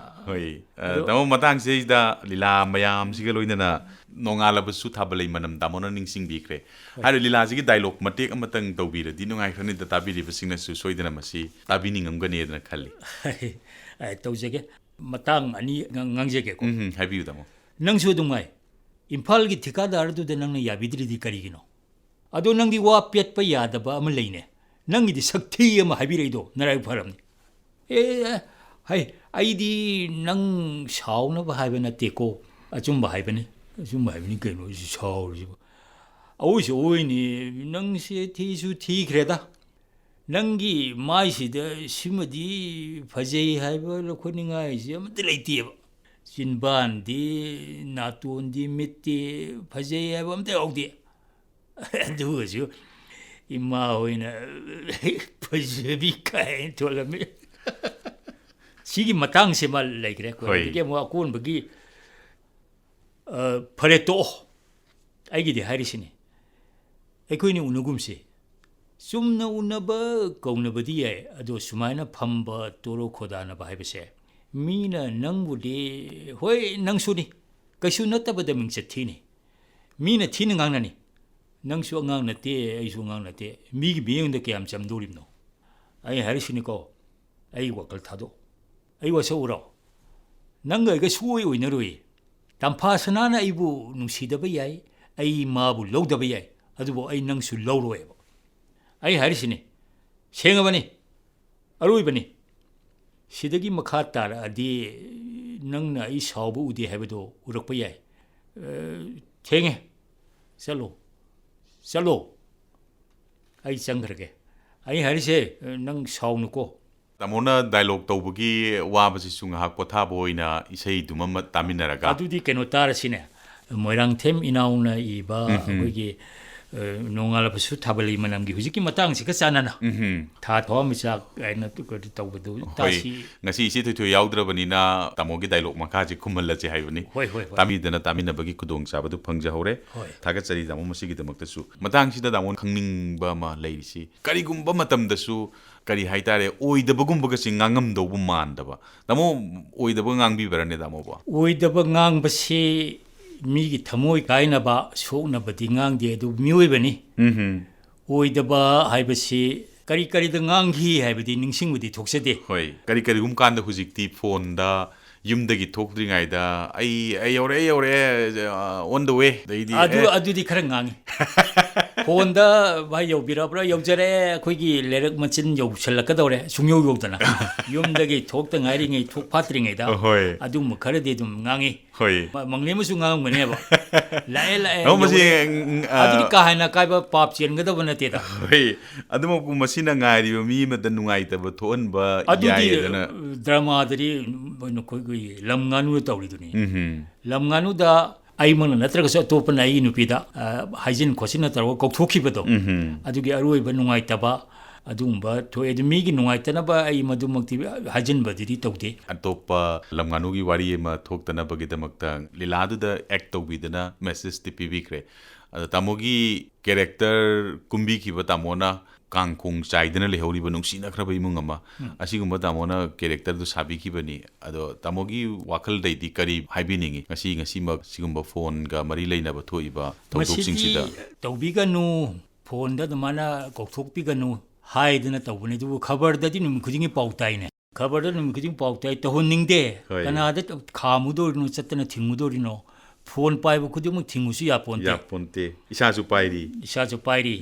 ꯇꯥꯃꯣ ꯃꯇꯥꯡꯁꯤꯗ ꯂꯤꯂꯥ ꯃꯌꯥꯝꯁꯤꯒ ꯂꯣꯏꯅꯅ ꯅꯣꯡꯉꯥꯜꯂꯕꯁꯨ ꯊꯥꯕꯜꯂꯩ ꯃꯅꯝ ꯇꯥꯃꯣꯅ ꯅꯤꯡꯁꯤꯡꯕꯤꯈ꯭ꯔꯦ ꯍꯥꯏꯔꯤꯕ ꯂꯤꯂꯥꯁꯤꯒꯤ ꯗꯥꯏꯂꯣꯛ ꯃꯇꯦꯛ ꯑꯃꯇꯪ ꯇꯧꯕꯤꯔꯗꯤ ꯅꯨꯡꯉꯥꯏꯈ꯭ꯔꯅꯤꯗ ꯇꯥꯕꯤꯔꯤꯕꯁꯤꯡꯅꯁꯨ ꯁꯣꯏꯗꯅ ꯃꯁꯤ ꯇꯥꯕꯤꯅꯤꯡꯉꯝꯒꯅꯤꯗꯅ ꯈꯜꯂꯤ ꯇꯧꯖꯒꯦ ꯃꯇꯥꯡ ꯑꯅꯤ ꯉꯥꯡꯖꯒꯦꯀꯣ ꯍꯥꯏꯕꯤꯌꯨ ꯇꯥꯃꯣ ꯅꯪꯁꯨ ꯑꯗꯨꯃꯥꯏ ꯏꯝꯐꯥꯜꯒꯤ ꯊꯤꯀꯥꯗꯥꯔꯗꯨꯗ ꯅꯪꯅ ꯌꯥꯕꯤꯗ꯭ꯔꯤꯗꯤ ꯀꯔꯤꯒꯤꯅꯣ ꯑꯗꯣ ꯅꯪꯗꯤ ꯋꯥ ꯄꯦꯠꯄ ꯌꯥꯗꯕ ꯑꯃ ꯂꯩꯅꯦ ꯅꯪꯒꯤꯗꯤ ꯁꯛꯊꯤ ꯑꯃ ꯍꯥꯏꯕꯤꯔꯛꯏꯗꯣ ꯅꯔꯥꯏꯕꯛ ꯐꯔꯕꯅꯤ ꯑꯩꯗꯤ ꯅꯪ ꯁꯥꯎꯅꯕ ꯍꯥꯏꯕ ꯅꯠꯇꯦꯀꯣ ꯑꯆꯨꯝꯕ ꯍꯥꯏꯕꯅꯤ ꯀꯩꯅꯣ ꯁꯥꯎꯔꯤꯁꯤꯕꯨ ꯑꯋꯣꯏꯁꯨ ꯑꯋꯣꯏꯅꯤ ꯅꯪꯁꯦ ꯊꯤꯁꯨ ꯊꯤꯈ꯭ꯔꯦꯗ ꯅꯪꯒꯤ ꯃꯥꯏꯁꯤꯗ ꯁꯤꯃꯗꯤ ꯐꯖꯩ ꯍꯥꯏꯕ ꯂꯧꯈꯠꯅꯤꯡꯉꯥꯏꯁꯦ ꯑꯃꯠꯇ ꯂꯩꯇꯦꯕ ꯆꯤꯟꯕꯥꯟꯗꯤ ꯅꯥꯇꯣꯟꯗꯤ ꯃꯤꯠꯇꯤ ꯐꯖꯩ ꯍꯥꯏꯕ ꯑꯝꯇ ꯌꯥꯎꯗꯦ ꯑꯗꯨꯒꯁꯨ ꯏꯃꯥ ꯍꯣꯏꯅ ꯐꯖꯕꯤ ꯀꯥꯏꯅ ꯊꯣꯜꯂꯝꯃꯤ ꯁꯤꯒꯤ ꯃꯇꯥꯡꯁꯤꯃ ꯂꯩꯈ꯭ꯔꯦ ꯑꯗꯒꯤ ꯑꯃꯨꯛ ꯑꯀꯣꯟꯕꯒꯤ ꯐꯔꯦ ꯇꯣꯛꯑꯣ ꯑꯩꯒꯤꯗꯤ ꯍꯥꯏꯔꯤꯁꯤꯅꯤ ꯑꯩꯈꯣꯏꯅ ꯎꯅꯒꯨꯝꯁꯤ ꯆꯨꯝꯅ ꯎꯅꯕ ꯀꯧꯅꯕꯗꯤ ꯌꯥꯏ ꯑꯗꯣ ꯁꯨꯃꯥꯏꯅ ꯐꯝꯕ ꯇꯣꯔꯣ ꯈꯣꯗꯥꯅꯕ ꯍꯥꯏꯕꯁꯦ ꯃꯤꯅ ꯅꯪꯕꯨꯗꯤ ꯍꯣꯏ ꯅꯪꯁꯨꯅꯤ ꯀꯩꯁꯨ ꯅꯠꯇꯕꯗ ꯃꯤꯡꯆꯠ ꯊꯤꯅꯤ ꯃꯤꯅ ꯊꯤꯅ ꯉꯥꯡꯅꯅꯤ ꯅꯪꯁꯨ ꯑꯉꯥꯡ ꯅꯠꯇꯦ ꯑꯩꯁꯨ ꯑꯉꯥꯡ ꯅꯠꯇꯦ ꯃꯤꯒꯤ ꯃꯤꯠꯌꯦꯡꯗ ꯀꯌꯥꯝ ꯆꯝꯗꯣꯔꯤꯕꯅꯣ ꯑꯩ ꯍꯥꯏꯔꯤꯁꯤꯅꯤꯀꯣ ꯑꯩ ꯋꯥꯈꯜ ꯊꯥꯗꯣꯛ ꯑꯩ ꯋꯥꯁꯛ ꯎꯔꯣ ꯅꯪꯒ ꯑꯩꯒ ꯁꯨꯡꯑꯣꯏ ꯑꯣꯏꯅꯔꯣꯏ ꯇꯝꯐꯥ ꯁꯅꯥꯅ ꯑꯩꯕꯨ ꯅꯨꯡꯁꯤꯗꯕ ꯌꯥꯏ ꯑꯩ ꯃꯥꯕꯨ ꯂꯧꯗꯕ ꯌꯥꯏ ꯑꯗꯨꯕꯨ ꯑꯩ ꯅꯪꯁꯨ ꯂꯧꯔꯣꯏꯕ ꯑꯩ ꯍꯥꯏꯔꯤꯁꯤꯅꯤ ꯁꯦꯡꯉꯕꯅꯤ ꯑꯔꯣꯏꯕꯅꯤ ꯁꯤꯗꯒꯤ ꯃꯈꯥ ꯇꯥꯔꯛꯑꯗꯤ ꯅꯪꯅ ꯑꯩ ꯁꯥꯎꯕ ꯎꯗꯦ ꯍꯥꯏꯕꯗꯣ ꯎꯔꯛꯄ ꯌꯥꯏ ꯊꯦꯡꯉꯦ ꯆꯠꯂꯣ ꯑꯩ ꯆꯪꯈ꯭ꯔꯒꯦ ꯑꯩ ꯍꯥꯏꯔꯤꯁꯦ ꯅꯪ ꯁꯥꯎꯅꯨꯀꯣ ꯇꯥꯃꯣꯅ ꯗꯥꯏꯂꯣꯛ ꯇꯧꯕꯒꯤ ꯋꯥꯕꯁꯤꯁꯨ ꯉꯥꯏꯍꯥꯛ ꯄꯣꯊꯥꯕ ꯑꯣꯏꯅ ꯏꯁꯩꯗꯨꯃ ꯇꯥꯃꯤꯟꯅꯔꯒ ꯑꯗꯨꯗꯤ ꯀꯩꯅꯣ ꯇꯥꯔꯁꯤꯅꯦ ꯃꯣꯏꯔꯥꯡꯊꯦꯝ ꯏꯅꯥꯎꯅ ꯏꯕ ꯑꯩꯈꯣꯏꯒꯤ ꯅꯣꯡꯉꯥꯜꯂꯕꯁꯨ ꯊꯥꯕꯜꯂꯩ ꯃꯅꯝꯒꯤ ꯍꯧꯖꯤꯛꯀꯤ ꯃꯇꯥꯡꯁꯤꯒ ꯆꯥꯟꯅꯅ ꯊꯥ ꯊꯋꯥꯟꯃꯤꯆꯥꯛ ꯍꯥꯏꯅ ꯇꯧꯕꯗꯨ ꯇꯥꯁꯤ ꯉꯁꯤ ꯏꯆꯦ ꯊꯣꯏꯊꯣꯏ ꯌꯥꯎꯗ꯭ꯔꯕꯅꯤꯅ ꯇꯥꯃꯣꯒꯤ ꯗꯥꯏꯂꯣꯛ ꯃꯈꯥꯁꯤ ꯈꯨꯝꯍꯜꯂꯁꯦ ꯍꯥꯏꯕꯅꯤ ꯇꯥꯕꯤꯗꯅ ꯇꯥꯃꯤꯟꯅꯕꯒꯤ ꯈꯨꯗꯣꯡꯆꯥꯕꯗꯨ ꯐꯪꯖꯍꯧꯔꯦ ꯊꯥꯒꯠꯆꯔꯤ ꯇꯥꯃꯣ ꯃꯁꯤꯒꯤꯗꯃꯛꯇꯁꯨ ꯃꯇꯥꯡꯁꯤꯗ ꯇꯥꯃꯣ ꯈꯪꯅꯤꯡꯕ ꯑꯃ ꯂꯩꯔꯤꯁꯤ ꯀꯔꯤꯒꯨꯝꯕ ꯃꯇꯝꯗꯁꯨ ꯀꯔꯤ ꯍꯥꯏꯇꯥꯔꯦ ꯑꯣꯏꯗꯕꯒꯨꯝꯕꯒꯁꯤ ꯉꯥꯡꯉꯝꯗꯧꯕ ꯃꯥꯟꯗꯕ ꯇꯥꯃꯣ ꯑꯣꯏꯗꯕ ꯉꯥꯡꯕꯤꯕ꯭ꯔꯅꯦ ꯇꯥꯃꯣꯕꯣ ꯑꯣꯏꯗꯕ ꯉꯥꯡꯕꯁꯤ ꯃꯤꯒꯤ ꯊꯃꯣꯏ ꯀꯥꯏꯅꯕ ꯁꯣꯛꯅꯕꯗꯤ ꯉꯥꯡꯗꯦ ꯑꯗꯨ ꯃꯤꯑꯣꯏꯕꯅꯤ ꯑꯣꯏꯗꯕ ꯍꯥꯏꯕꯁꯤ ꯀꯔꯤꯗ ꯉꯥꯡꯈꯤ ꯍꯥꯏꯕꯗꯤ ꯅꯤꯡꯁꯤꯡꯕꯗꯤ ꯊꯣꯛꯆꯗꯦ ꯀꯔꯤꯒꯨꯝꯕ ꯀꯥꯟꯗ ꯍꯧꯖꯤꯛꯇꯤ ꯐꯣꯟꯗ ꯌꯨꯝꯗꯒꯤ ꯊꯣꯛꯇ꯭ꯔꯤꯉꯩꯗ ꯑꯩ ꯌꯧꯔꯛꯑꯦ ꯑꯣꯟ ꯗ ꯋꯦ ꯑꯗꯩꯗꯤ ꯑꯗꯨꯗꯤ ꯈꯔ ꯉꯥꯡꯉꯤ ꯐꯣꯟꯗ ꯚꯥꯏ ꯌꯧꯕꯤꯔꯕ꯭ꯔꯥ ꯌꯧꯖꯔꯦ ꯑꯩꯈꯣꯏꯒꯤ ꯂꯩꯔꯛ ꯃꯆꯤꯟ ꯌꯧꯁꯜꯂꯛꯀꯗꯧꯔꯦ ꯁꯨꯡꯌꯧ ꯌꯧꯗꯅ ꯌꯨꯝꯗꯒꯤ ꯊꯣꯛꯇ ꯉꯥꯏꯔꯤꯉꯩ ꯊꯣꯛ ꯐꯥꯠꯇ꯭ꯔꯤꯉꯩꯗ ꯑꯗꯨꯝꯕ ꯈꯔꯗꯤ ꯑꯗꯨꯝ ꯉꯥꯡꯉꯤ ꯃꯪꯂꯦꯝ ꯑꯃꯁꯨ ꯉꯥꯡꯉꯝꯒꯅꯦꯕ ꯂꯥꯛꯑꯦ ꯑꯗꯨꯗꯤ ꯀꯥ ꯍꯦꯟꯅ ꯑꯀꯥꯏꯕ ꯄꯥꯞ ꯆꯦꯟꯒꯗꯕ ꯅꯠꯇꯦꯗ ꯑꯗꯨꯃꯛꯄꯨ ꯃꯁꯤꯅ ꯉꯥꯏꯔꯤꯕ ꯃꯤ ꯑꯃꯗ ꯅꯨꯡꯉꯥꯏꯇꯕ ꯊꯣꯛꯍꯟꯕ ꯌꯥꯏꯗꯅ ꯗ꯭ꯔꯃꯥꯗꯗꯤ ꯑꯩꯈꯣꯏꯒꯤ ꯂꯝ ꯉꯥꯅꯨꯗ ꯇꯧꯔꯤꯗꯨꯅꯤ ꯂꯝ ꯉꯥꯅꯨꯗ ꯑꯩꯃꯛꯅ ꯅꯠꯇ꯭ꯔꯒꯁꯨ ꯑꯇꯣꯞꯄꯅ ꯑꯩꯒꯤ ꯅꯨꯄꯤꯗ ꯍꯥꯏꯖꯤꯟ ꯈꯣꯠꯆꯤꯟꯅ ꯇꯧꯔꯒ ꯀꯧꯊꯣꯛꯈꯤꯕꯗꯣ ꯑꯗꯨꯒꯤ ꯑꯔꯣꯏꯕ ꯅꯨꯡꯉꯥꯏꯇꯕ ꯑꯗꯨꯒꯨꯝꯕ ꯊꯣꯛꯑꯦ ꯑꯗꯨ ꯃꯤꯒꯤ ꯅꯨꯡꯉꯥꯏꯇꯅꯕ ꯑꯩ ꯃꯗꯨꯃꯛꯇꯤ ꯍꯥꯏꯖꯤꯟꯕꯗꯨꯗꯤ ꯇꯧꯗꯦ ꯑꯇꯣꯞꯄ ꯂꯝ ꯉꯥꯅꯨꯒꯤ ꯋꯥꯔꯤ ꯑꯃ ꯊꯣꯛꯇꯅꯕꯒꯤꯗꯃꯛꯇ ꯂꯤꯂꯥꯗꯨꯗ ꯑꯦꯛ ꯇꯧꯕꯤꯗꯅ ꯃꯦꯁꯦꯖꯇꯤ ꯄꯤꯕꯤꯈ꯭ꯔꯦ ꯑꯗꯣ ꯇꯥꯃꯣꯒꯤ ꯀꯦꯔꯦꯛꯇꯔ ꯀꯨꯝꯕꯤꯈꯤꯕ ꯇꯥꯃꯣꯅ ꯀꯥꯡꯈꯣꯡ ꯆꯥꯏꯗꯅ ꯂꯩꯍꯧꯔꯤꯕ ꯅꯨꯡꯁꯤꯅꯈ꯭ꯔꯕ ꯏꯃꯨꯡ ꯑꯃ ꯑꯁꯤꯒꯨꯝꯕ ꯇꯥꯃꯣꯅ ꯀꯦꯔꯦꯛꯇꯔꯗꯨ ꯁꯥꯕꯤꯈꯤꯕꯅꯤ ꯑꯗꯣ ꯇꯥꯃꯣꯒꯤ ꯋꯥꯈꯜꯗꯩꯗꯤ ꯀꯔꯤ ꯍꯥꯏꯕꯤꯅꯤꯡꯉꯤ ꯉꯁꯤꯃꯛ ꯁꯤꯒꯨꯝꯕ ꯐꯣꯟꯒ ꯃꯔꯤ ꯂꯩꯅꯕ ꯊꯣꯛꯏꯕ ꯊꯧꯗꯣꯛꯁꯤꯡꯁꯤꯗ ꯇꯧꯕꯤꯒꯅꯨ ꯐꯣꯟꯗ ꯑꯗꯨꯃꯥꯏꯅ ꯀꯧꯊꯣꯛꯄꯤꯒꯅꯨ ꯍꯥꯏꯗꯅ ꯇꯧꯕꯅꯤ ꯑꯗꯨꯕꯨ ꯈꯕꯔꯗꯗꯤ ꯅꯨꯃꯤꯠ ꯈꯨꯗꯤꯡꯒꯤ ꯄꯥꯎ ꯇꯥꯏꯅꯦ ꯈꯕꯔꯗ ꯅꯨꯃꯤꯠ ꯈꯨꯗꯤꯡ ꯄꯥꯎ ꯇꯥꯏ ꯇꯧꯍꯟꯅꯤꯡꯗꯦ ꯀꯅꯥꯗ ꯈꯥꯝꯃꯨꯗꯣꯔꯤꯅꯣ ꯆꯠꯇꯅ ꯊꯤꯡꯉꯨꯗꯣꯔꯤꯅꯣ ꯐꯣꯟ ꯄꯥꯏꯕ ꯈꯨꯗꯤꯡꯃꯛ ꯊꯤꯡꯉꯨꯁꯨ ꯌꯥꯄꯣꯟꯇꯦ ꯏꯁꯥꯁꯨ ꯄꯥꯏꯔꯤ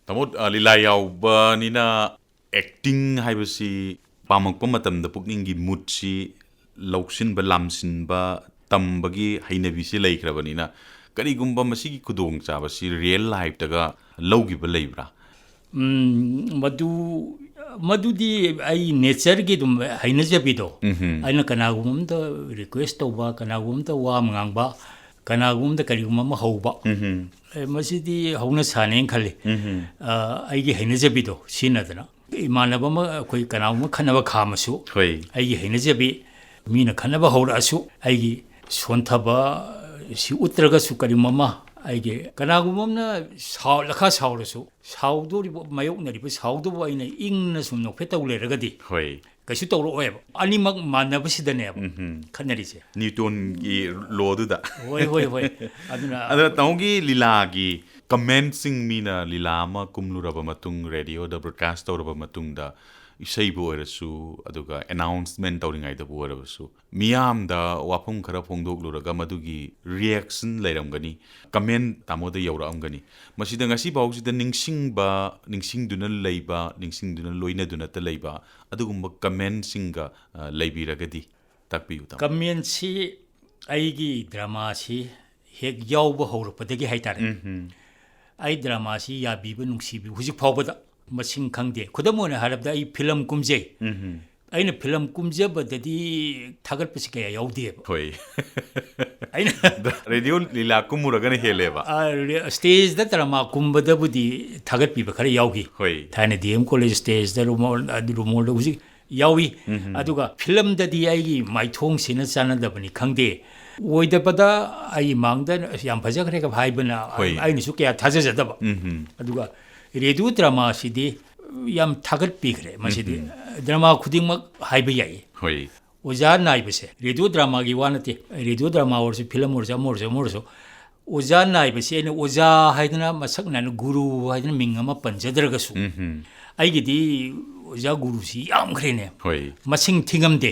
tamo lila yauba nina acting haibasi pamakpa matamda pukningi mutsi lauksin ba lamsin ba tambagi hainabisi laikrabanina karigumba masigi kudong chabasi real life daga laugi ba laibra ꯃꯗꯨꯗꯤ ꯑꯩ ꯅꯦꯆꯔꯒꯤ ꯑꯗꯨꯝ ꯍꯩꯅꯖꯕꯤꯗꯣ ꯑꯩꯅ ꯀꯅꯥꯒꯨꯝꯕ ꯑꯝꯇ ꯔꯤꯀ꯭ꯋꯦꯁ ꯇꯧꯕ ꯀꯅꯥꯒꯨꯝꯕ ꯑꯝꯇ ꯋꯥ ꯑꯃ ꯉꯥꯡꯕ ꯀꯅꯥꯒꯨꯝꯕ ꯑꯝꯇ ꯀꯔꯤꯒꯨꯝꯕ ꯑꯃ ꯍꯧꯕ ꯃꯁꯤꯗꯤ ꯍꯧꯅ ꯁꯥꯅꯦꯅ ꯈꯜꯂꯤ ꯑꯩꯒꯤ ꯍꯩꯅꯖꯕꯤꯗꯣ ꯁꯤꯖꯤꯟꯅꯗꯅ ꯏꯃꯥꯟꯅꯕ ꯑꯃ ꯑꯩꯈꯣꯏ ꯀꯅꯥꯒꯨꯝꯕ ꯈꯟꯅꯕ ꯈꯥꯝꯃꯁꯨ ꯑꯩꯒꯤ ꯍꯩꯅꯖꯕꯤ ꯃꯤꯅ ꯈꯟꯅꯕ ꯍꯧꯔꯛꯑꯁꯨ ꯑꯩꯒꯤ ꯁꯣꯟꯊꯕ ꯁꯤ ꯎꯠꯇ꯭ꯔꯒꯁꯨ ꯀꯔꯤꯒꯨꯝꯕ ꯑꯃ ꯑꯩꯒꯤ ꯀꯅꯥꯒꯨꯝꯕ ꯑꯃꯅ ꯂꯈꯥ ꯁꯥꯎꯔꯁꯨ ꯁꯥꯎꯗꯣꯔꯤꯕ ꯃꯥꯌꯣꯛꯅꯔꯤꯕ ꯁꯥꯎꯗꯕꯨ ꯑꯩꯅ ꯏꯪꯅ ꯁꯨꯝ ꯅꯣꯛꯐꯦꯠ ꯇꯧ ꯂꯩꯔꯒꯗꯤ ꯀꯩꯁꯨ ꯇꯧꯔꯛꯑꯣꯏꯕ ꯑꯅꯤꯃꯛ ꯃꯥꯟꯅꯕꯁꯤꯗꯅꯦꯕ ꯈꯟꯅꯔꯤꯁꯦ ꯅ꯭ꯌꯨꯇꯣꯟꯒꯤ ꯂꯣꯗꯨꯗ ꯍꯣꯏ ꯑꯗꯨꯅ ꯑꯗ ꯇꯥꯃꯣꯒꯤ ꯂꯤꯂꯥꯒꯤ ꯀꯃꯦꯟꯠꯁꯤꯡ ꯃꯤꯅ ꯂꯤꯂꯥ ꯑꯃ ꯀꯨꯝꯂꯨꯔꯕ ꯃꯇꯨꯡ ꯔꯦꯗꯤꯑꯣꯗ ꯕ꯭ꯔꯣꯗꯀꯥꯁ ꯇꯧꯔꯕ ꯃꯇꯨꯡꯗ ꯏꯁꯩꯕꯨ ꯑꯣꯏꯔꯁꯨ ꯑꯗꯨꯒ ꯑꯦꯅꯥꯎꯟꯁꯃꯦꯟ ꯇꯧꯔꯤꯉꯩꯗꯕꯨ ꯑꯣꯏꯔꯕꯁꯨ ꯃꯤꯌꯥꯝꯗ ꯋꯥꯐꯝ ꯈꯔ ꯐꯣꯡꯗꯣꯛꯂꯨꯔꯒ ꯃꯗꯨꯒꯤ ꯔꯤꯌꯦꯛꯁꯟ ꯂꯩꯔꯝꯒꯅꯤ ꯀꯃꯦꯟ ꯇꯥꯃꯣꯗ ꯌꯧꯔꯛꯑꯝꯒꯅꯤ ꯃꯁꯤꯗ ꯉꯁꯤ ꯐꯥꯎꯁꯤꯗ ꯅꯤꯡꯁꯤꯡꯗꯨꯅ ꯂꯩꯕ ꯅꯤꯡꯁꯤꯡꯗꯨꯅ ꯂꯣꯏꯅꯗꯨꯅꯇ ꯂꯩꯕ ꯑꯗꯨꯒꯨꯝꯕ ꯀꯃꯦꯟꯁꯤꯡꯒ ꯂꯩꯕꯤꯔꯒꯗꯤ ꯇꯥꯛꯄꯤꯌꯨ ꯇꯥꯃꯣ ꯀꯃꯦꯟꯁꯤ ꯑꯩꯒꯤ ꯗ꯭ꯔꯃꯥꯁꯤ ꯍꯦꯛ ꯌꯥꯎꯕ ꯍꯧꯔꯛꯄꯗꯒꯤ ꯍꯥꯏꯇꯥꯔꯦ ꯑꯩ ꯗ꯭ꯔꯃꯥꯁꯤ ꯌꯥꯕꯤꯕ ꯅꯨꯡꯁꯤꯕꯤꯕ ꯍꯧꯖꯤꯛ ꯐꯥꯎꯕꯗ ꯃꯁꯤꯡ ꯈꯪꯗꯦ ꯈꯨꯗꯝ ꯑꯣꯏꯅ ꯍꯥꯏꯔꯕꯗ ꯑꯩ ꯐꯤꯂꯝ ꯀꯨꯝꯖꯩ ꯑꯩꯅ ꯐꯤꯂꯝ ꯀꯨꯝꯖꯕꯗꯗꯤ ꯊꯥꯒꯠꯄꯁꯤ ꯀꯌꯥ ꯌꯥꯎꯗꯦꯕ ꯑꯩꯅ ꯔꯦꯗꯤꯑꯣ ꯂꯤꯂꯥ ꯀꯨꯝꯃꯨꯔꯒꯅ ꯍꯦꯜꯂꯦꯕ ꯁ꯭ꯇꯦꯖꯗ ꯗ꯭ꯔꯃꯥ ꯀꯨꯝꯕꯗꯕꯨꯗꯤ ꯊꯥꯒꯠꯄꯤꯕ ꯈꯔ ꯌꯥꯎꯈꯤ ꯊꯥꯏꯅ ꯗꯤ ꯑꯦꯝ ꯀꯣꯂꯦꯖ ꯁ꯭ꯇꯦꯖꯗ ꯔꯨꯃꯣꯜꯗ ꯍꯧꯖꯤꯛ ꯌꯥꯎꯏ ꯑꯗꯨꯒ ꯐꯤꯂꯝꯗꯗꯤ ꯑꯩꯒꯤ ꯃꯥꯏꯊꯣꯡꯁꯤꯅ ꯆꯥꯟꯅꯗꯕꯅꯤ ꯈꯪꯗꯦ ꯑꯣꯏꯗꯕꯗ ꯑꯩ ꯃꯥꯡꯗ ꯌꯥꯝ ꯐꯖꯈ꯭ꯔꯦꯒ ꯍꯥꯏꯕꯅ ꯑꯩꯅꯁꯨ ꯀꯌꯥ ꯊꯥꯖꯖꯗꯕ ꯑꯗꯨꯒ ꯔꯦꯗꯤꯑꯣ ꯗ꯭ꯔꯃꯥꯁꯤꯗꯤ ꯌꯥꯝ ꯊꯥꯒꯠꯄꯤꯈ꯭ꯔꯦ ꯃꯁꯤꯗꯤ ꯗ꯭ꯔꯃꯥ ꯈꯨꯗꯤꯡꯃꯛ ꯍꯥꯏꯕ ꯌꯥꯏ ꯑꯣꯖꯥ ꯅꯥꯏꯕꯁꯦ ꯔꯦꯗꯤꯑꯣ ꯗ꯭ꯔꯃꯥꯒꯤ ꯋꯥ ꯅꯠꯇꯦ ꯔꯦꯗꯤꯑꯣ ꯗ꯭ꯔꯃꯥ ꯑꯣꯏꯔꯁꯨ ꯐꯤꯂꯝ ꯑꯣꯏꯔꯁꯨ ꯑꯃ ꯑꯣꯏꯔꯁꯨ ꯑꯣꯖꯥ ꯅꯥꯏꯕꯁꯤ ꯑꯩꯅ ꯑꯣꯖꯥ ꯍꯥꯏꯗꯅ ꯃꯁꯛ ꯅꯥꯏꯅ ꯒꯨꯔꯨ ꯍꯥꯏꯗꯅ ꯃꯤꯡ ꯑꯃ ꯄꯟꯖꯗ꯭ꯔꯒꯁꯨ ꯑꯩꯒꯤꯗꯤ ꯑꯣꯖꯥ ꯒꯨꯔꯨꯁꯤ ꯌꯥꯝꯈ꯭ꯔꯦꯅꯦ ꯃꯁꯤꯡ ꯊꯤꯉꯝꯗꯦ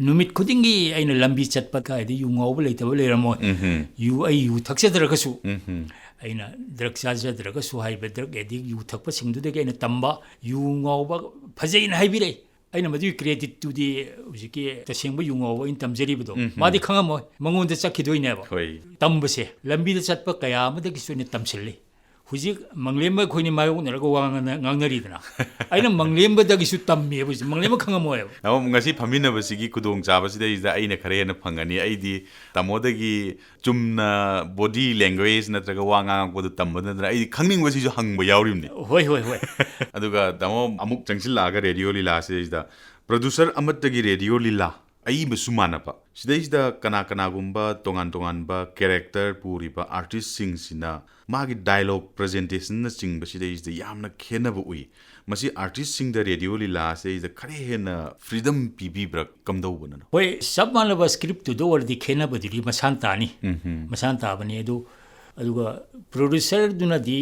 ꯅꯨꯃꯤꯠ ꯈꯨꯗꯤꯡꯒꯤ ꯑꯩꯅ ꯂꯝꯕꯤ ꯆꯠꯄ ꯀꯥꯏꯗ ꯌꯨ ꯉꯥꯎꯕ ꯂꯩꯇꯕ ꯂꯩꯔꯝꯃꯣꯏ ꯑꯩ ꯌꯨ ꯊꯛꯆꯗ꯭ꯔꯒꯁꯨ ꯑꯩꯅ ꯗ꯭ꯔꯒ ꯆꯥꯖꯗ꯭ꯔꯒꯁꯨ ꯍꯥꯏꯕ ꯗ꯭ꯔꯒ ꯑꯦꯗꯤꯛ ꯌꯨ ꯊꯛꯄꯁꯤꯡꯗꯨꯗꯒꯤ ꯑꯩꯅ ꯇꯝꯕ ꯌꯨ ꯉꯥꯎꯕ ꯐꯖꯩꯅ ꯍꯥꯏꯕꯤꯔꯛꯏ ꯑꯩꯅ ꯃꯗꯨꯒꯤ ꯀ꯭ꯔꯦꯗꯤꯠꯇꯨꯗꯤ ꯍꯧꯖꯤꯛꯀꯤ ꯇꯁꯦꯡꯕ ꯌꯨ ꯉꯥꯎꯕ ꯑꯩꯅ ꯇꯝꯖꯔꯤꯕꯗꯣ ꯃꯥꯗꯤ ꯈꯪꯉꯝꯃꯣꯏ ꯃꯉꯣꯟꯗ ꯆꯠꯈꯤꯗꯣꯏꯅꯦꯕ ꯇꯝꯕꯁꯦ ꯂꯝꯕꯤꯗ ꯆꯠꯄ ꯀꯌꯥ ꯑꯃꯗꯒꯤꯁꯨ ꯑꯩꯅ ꯇꯝꯁꯤꯜꯂꯤ ꯍꯧꯖꯤꯛ ꯃꯪꯂꯦꯝꯕ ꯑꯩꯈꯣꯏꯅꯤ ꯃꯥꯌꯣꯛꯅꯔꯒ ꯋꯥ ꯉꯥꯡꯅꯔꯤꯗꯅ ꯑꯩꯅ ꯃꯪꯂꯦꯝꯕꯗꯒꯤꯁꯨ ꯇꯝꯃꯦꯕ ꯍꯧꯖꯤꯛ ꯃꯪꯂꯦꯝꯕ ꯈꯪꯉꯝꯃꯣꯏꯕ ꯉꯁꯤ ꯐꯝꯃꯤꯟꯅꯕꯁꯤꯒꯤ ꯈꯨꯗꯣꯡꯆꯥꯕꯁꯤꯗꯩꯁꯤꯗ ꯑꯩꯅ ꯈꯔ ꯍꯦꯟꯅ ꯐꯪꯒꯅꯤ ꯑꯩꯗꯤ ꯇꯥꯃꯣꯗꯒꯤ ꯆꯨꯝꯅ ꯕꯣꯗꯤ ꯂꯦꯡꯒ꯭ꯋꯦꯖ ꯅꯠꯇ꯭ꯔꯒ ꯋꯥ ꯉꯥꯡꯉꯛꯄꯗꯨ ꯇꯝꯕ ꯅꯠꯇꯅ ꯑꯩꯗꯤ ꯈꯪꯅꯤꯡꯕꯁꯤꯁꯨ ꯍꯪꯕ ꯌꯥꯎꯔꯤꯕꯅꯤ ꯍꯣꯏ ꯑꯗꯨꯒ ꯇꯥꯃꯣ ꯑꯃꯨꯛ ꯆꯪꯁꯤꯜꯂꯛꯑꯒ ꯔꯦꯗꯤꯑꯣ ꯂꯤꯂꯥꯁꯤꯗꯩꯁꯤꯗ ꯄ꯭ꯔꯣꯗ꯭ꯌꯨꯁꯔ ꯑꯃꯠꯇꯒꯤ ꯔꯦꯗꯤꯑꯣ ꯂꯤꯂꯥ ꯑꯏꯕꯁꯨ ꯃꯥꯟꯅꯕ ꯁꯤꯗꯩꯁꯤꯗ ꯀꯅꯥꯒꯨꯝꯕ ꯇꯣꯉꯥꯟꯕ ꯀꯦꯔꯦꯛꯇꯔ ꯄꯨꯔꯤꯕ ꯑꯥꯔꯇꯤꯁꯁꯤꯡꯁꯤꯅ ꯃꯥꯒꯤ ꯗꯥꯏꯂꯣഗ് ꯄ꯭ꯔꯖꯦꯟꯇꯦꯁꯟꯅꯆꯤꯡꯕ ꯁꯤꯗꯩꯁꯤꯗ ꯌꯥꯝꯅ ꯈꯦꯠꯅꯕ ꯎꯏ ꯃꯁꯤ ꯑꯥꯔꯇꯤꯁꯁꯤꯡꯗ ꯔꯦꯗꯤꯑꯣ ꯂꯤꯂꯥꯁꯤꯗꯩꯁꯤꯗ ꯈꯔ ꯍꯦꯟꯅ ꯐ꯭रीडम ꯄꯤꯕꯤꯕ꯭ꯔꯥ ꯀꯝꯗꯧꯕꯅꯣ ꯍꯣꯏ ꯆꯞ ꯃꯥꯟꯅꯕ ꯁ꯭ꯀ꯭ꯔꯤꯞꯇꯨꯗ ꯑꯣꯏꯔꯗꯤ ꯈꯦꯠꯅꯕꯗꯨꯗꯤ ꯃꯁꯥꯟ ꯇꯥꯅꯤ ꯃꯁꯥꯟ ꯇꯥꯕꯅꯤ ꯑꯗꯨꯒ ꯄ꯭ꯔꯣꯗ꯭ꯌꯨꯁꯔꯗꯨꯅꯗꯤ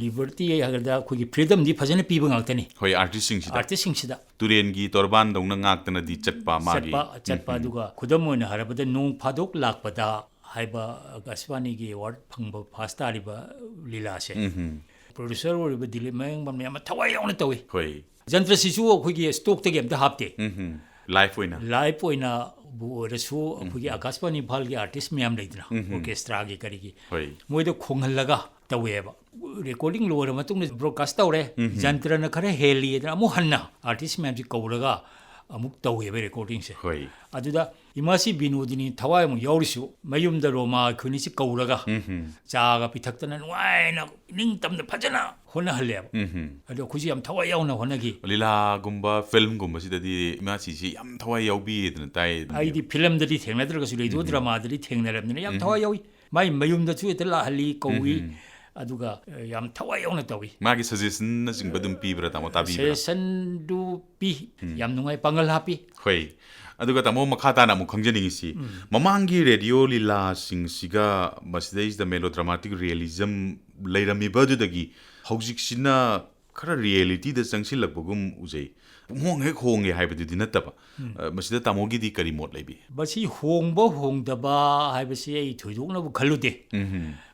ꯂꯤꯕꯔꯇꯤ ꯍꯥꯏꯒꯗ꯭ꯔꯥ ꯑꯩꯈꯣꯏꯒꯤ ꯐ꯭रीडमꯗꯤ ꯐꯖꯅ ꯄꯤꯕ ꯉꯥꯛꯇꯅꯤ ꯑꯥꯔꯇꯤꯁꯁꯤꯡꯁꯤꯗ ꯇꯨꯔꯦꯟꯒꯤ ꯇꯣꯔꯕꯥꯟꯗꯧꯅ ꯉꯥꯛꯇꯅꯗꯤ ꯆꯠꯄ ꯑꯗꯨꯒ ꯈꯨꯗꯝ ꯑꯣꯏꯅ ꯍꯥꯏꯔꯕꯗ ꯅꯣꯡ ꯐꯥꯗꯣꯛ ꯂꯥꯛꯄꯗ ꯍꯥꯏꯕ ꯑꯀꯥꯁꯕꯥꯅꯤꯒꯤ ꯑꯦꯋꯥꯔꯗ ꯐꯪꯕ ꯐꯥꯁ ꯇꯥꯔꯤꯕ ꯂꯤꯂꯥꯁꯦ ꯄ꯭ꯔꯣꯗ꯭ꯌꯨꯁꯔ ꯑꯣꯏꯔꯤꯕ ꯗꯤꯂꯤꯞ ꯃꯌꯦꯡꯕꯝ ꯌꯥꯝꯅ ꯊꯋꯥꯏ ꯌꯥꯎꯅ ꯇꯧꯏ ꯖꯟꯇ꯭ꯔꯁꯤꯁꯨ ꯑꯩꯈꯣꯏꯒꯤ ꯁ꯭ꯇꯣꯛꯇꯒꯤ ꯑꯝꯇ ꯍꯥꯞꯇꯦ ꯂꯥꯏꯐ ꯑꯣꯏꯅ ꯕꯨ ꯑꯣꯏꯔꯁꯨ ꯑꯩꯈꯣꯏꯒꯤ ꯑꯀꯥꯁꯕꯥꯅꯤ ꯏꯝꯐꯥꯜꯒꯤ ꯑꯥꯔꯇꯤꯁ ꯃꯌꯥꯝ ꯂꯩꯗꯅ ꯑꯣꯔꯀꯦꯁꯇ꯭ꯔꯥꯒꯤ ꯀꯔꯤꯒꯤ ꯃꯣꯏꯗ ꯈꯣꯡꯍꯜꯂꯒ ꯇꯧꯋꯦꯕ ꯔꯦꯀꯣꯔꯗꯤꯡ ꯂꯣꯏꯔ ꯃꯇꯨꯡꯗ ꯕ꯭ꯔꯣꯗꯀꯥꯁ ꯇꯧꯔꯦ ꯖꯟꯇ꯭ꯔꯅ ꯈꯔ ꯍꯦꯜꯂꯤꯗꯅ ꯑꯃꯨꯛ ꯍꯟꯅ ꯑꯥꯔꯇꯤꯁ ꯃꯌꯥꯝꯁꯤ ꯀꯧꯔꯒ ꯑꯃꯨꯛ ꯇꯧꯋꯦꯕ ꯔꯦꯀꯣꯔꯗꯤꯡꯁꯦ ꯑꯗꯨꯗ ꯏꯃꯥꯁꯤ ꯕꯤꯅꯣꯗꯤꯅꯤ ꯊꯋꯥꯏ ꯑꯃꯨꯛ ꯌꯥꯎꯔꯤꯁꯨ ꯃꯌꯨꯝꯗ ꯔꯣꯃꯥ ꯑꯩꯈꯣꯏꯅꯤꯁꯤ ꯀꯧꯔꯒ ꯆꯥꯒ ꯄꯤꯊꯛꯇꯅ ꯅꯨꯡꯉꯥꯏꯅ ꯅꯤꯡꯇꯝꯅ ꯐꯖꯅ ꯍꯣꯠꯅꯍꯜꯂꯦꯕ ꯑꯗꯣ ꯑꯩꯈꯣꯏꯁꯤ ꯌꯥꯝ ꯊꯋꯥꯏ ꯌꯥꯎꯅ ꯍꯣꯠꯅꯈꯤ ꯂꯤꯂꯥꯒꯨꯝꯕ ꯐꯤꯜꯝꯒꯨꯝꯕꯁꯤꯗꯗꯤ ꯏꯃꯥꯁꯤꯁꯤ ꯌꯥꯝ ꯊꯋꯥꯏ ꯌꯥꯎꯕꯤꯗꯅ ꯇꯥꯏ ꯑꯩꯗꯤ ꯐꯤꯂꯝꯗꯗꯤ ꯊꯦꯡꯅꯗ꯭ꯔꯒꯁꯨ ꯔꯦꯗꯤꯑꯣ ꯗ꯭ꯔꯃꯥꯗꯗꯤ ꯊꯦꯡꯅꯔꯕꯅꯤꯅ ꯌꯥꯝ ꯊꯋꯥꯏ ꯌꯥꯎꯏ ꯃꯥꯏ ꯃꯌꯨꯝꯗꯁꯨ ꯍꯦꯛꯇ ꯂꯥꯛꯍꯜꯂꯤ ꯀꯧꯏ ꯑꯗꯨꯒ ꯌꯥꯝ ꯊꯋꯥꯏ ꯌꯥꯎꯅ ꯇꯧꯏ ꯃꯥꯒꯤ ꯁꯖꯦꯁꯟꯅꯆꯤꯡꯕ ꯑꯗꯨꯝ ꯄꯤꯕ꯭ꯔꯥ ꯇꯥꯃꯣ ꯇꯥꯕꯤꯕ꯭ꯔꯥ ꯁꯖꯦꯁꯟꯗꯨ ꯄꯤ ꯌꯥꯝ ꯅꯨꯡꯉꯥꯏ ꯄꯥꯡꯒꯜ ꯍꯥꯞꯄꯤ ꯑꯗꯨꯒ ꯇꯥꯃꯣ ꯃꯈꯥ ꯇꯥꯅ ꯑꯃꯨꯛ ꯈꯪꯖꯅꯤꯡꯉꯤꯁꯤ ꯃꯃꯥꯡꯒꯤ ꯔꯦꯗꯤꯑꯣ ꯂꯤꯂꯥꯁꯤꯡꯁꯤꯒ ꯃꯁꯤꯗꯩꯁꯤꯗ ꯃꯦꯂꯣꯗ꯭ꯔꯃꯥꯇꯤꯛ ꯔꯤꯌꯦꯂꯤꯖꯝ ꯂꯩꯔꯝꯃꯤꯕꯗꯨꯗꯒꯤ ꯍꯧꯖꯤꯛꯁꯤꯅ ꯈꯔ ꯔꯤꯌꯦꯂꯤꯇꯤꯗ ꯆꯪꯁꯤꯜꯂꯛꯄꯒꯨꯝ ꯎꯖꯩ ꯍꯦꯛ ꯍꯣꯡꯉꯦ ꯍꯥꯏꯕꯗꯨꯗꯤ ꯅꯠꯇꯕ ꯃꯁꯤꯗ ꯇꯥꯃꯣꯒꯤꯗꯤ ꯀꯔꯤ ꯃꯣꯠ ꯂꯩꯕꯤ ꯃꯁꯤ ꯍꯣꯡꯕ ꯍꯣꯡꯗꯕ ꯍꯥꯏꯕꯁꯤ ꯑꯩ ꯊꯣꯏꯗꯣꯛꯅꯕꯨ ꯈꯜꯂꯨꯗꯦ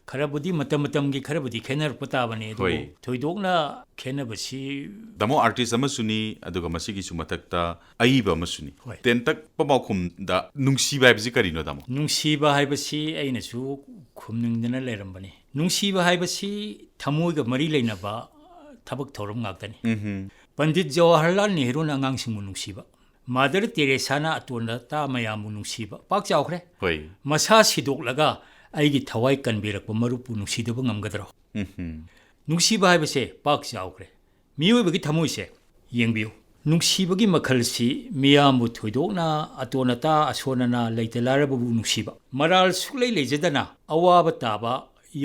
ꯈꯔꯕꯨꯗꯤ ꯃꯇꯝ ꯃꯇꯝꯒꯤ ꯈꯔꯕꯨꯗꯤ ꯈꯦꯠꯅꯔꯛꯄ ꯇꯥꯕꯅꯤ ꯑꯗꯨꯕꯨ ꯍꯣꯏ. ꯊꯣꯏꯗꯣꯛꯅ ꯈꯦꯠꯅꯕꯁꯤ ꯇꯥꯃꯣ ꯑꯥꯔꯇꯤꯁ ꯑꯃꯁꯨꯅꯤ ꯑꯗꯨꯒ ꯃꯁꯤꯒꯤꯁꯨ ꯃꯊꯛꯇ ꯑꯏꯕ ꯑꯃꯁꯨꯅꯤ ꯍꯣꯏ. ꯇꯦꯟꯇꯛꯄ ꯄꯥꯎꯈꯨꯝꯗ ꯅꯨꯡꯁꯤꯕ ꯍꯥꯏꯕꯁꯤ ꯀꯔꯤꯅꯣ ꯇꯥꯃꯣ ꯅꯨꯡꯁꯤꯕ ꯍꯥꯏꯕꯁꯤ ꯑꯩꯅꯁꯨ ꯈꯨꯝꯅꯤꯡꯗꯅ ꯂꯩꯔꯝꯕꯅꯤ ꯅꯨꯡꯁꯤꯕ ꯍꯥꯏꯕꯁꯤ ꯊꯃꯣꯏꯒ ꯃꯔꯤ ꯂꯩꯅꯕ ꯊꯕꯛ ꯊꯧꯔꯝ ꯉꯥꯛꯇꯅꯤ ꯄꯟꯗꯤꯠ ꯖꯋꯥꯍꯔꯂꯥꯜ ꯅꯦꯍꯔꯨꯅ ꯑꯉꯥꯡꯁꯤꯡꯕꯨ ꯅꯨꯡꯁꯤꯕ ꯃꯥꯗꯔ ꯇꯦꯔꯦꯁꯥꯅ ꯑꯇꯣꯟꯅꯇꯥ ꯃꯌꯥꯝꯕꯨ ꯅꯨꯡꯁꯤꯕ ꯄꯥꯛ ꯆꯥꯎꯈ꯭ꯔꯦ ꯍꯣꯏ ꯃꯁꯥ ꯁꯤꯗꯣꯛꯂꯒ ꯑꯩꯒꯤ ꯊꯋꯥꯏ ꯀꯟꯕꯤꯔꯛꯄ ꯃꯔꯨꯞꯄꯨ ꯅꯨꯡꯁꯤꯗꯕ ꯉꯝꯒꯗ꯭ꯔꯣ ꯅꯨꯡꯁꯤꯕ ꯍꯥꯏꯕꯁꯦ ꯄꯥꯛ ꯆꯥꯎꯈ꯭ꯔꯦ ꯃꯤꯑꯣꯏꯕꯒꯤ ꯊꯃꯣꯏꯁꯦ ꯌꯦꯡꯕꯤꯌꯨ ꯅꯨꯡꯁꯤꯕꯒꯤ ꯃꯈꯜꯁꯤ ꯃꯤꯌꯥꯝꯕꯨ ꯊꯣꯏꯗꯣꯛꯅ ꯑꯇꯣꯟ ꯑꯇꯥ ꯑꯁꯣꯟ ꯑꯅꯥ ꯂꯩꯇ ꯂꯥꯏꯔꯕꯕꯨ ꯅꯨꯡꯁꯤꯕ ꯃꯔꯥꯜ ꯁꯨꯛꯂꯩ ꯂꯩꯖꯗꯅ ꯑꯋꯥꯕ ꯇꯥꯕ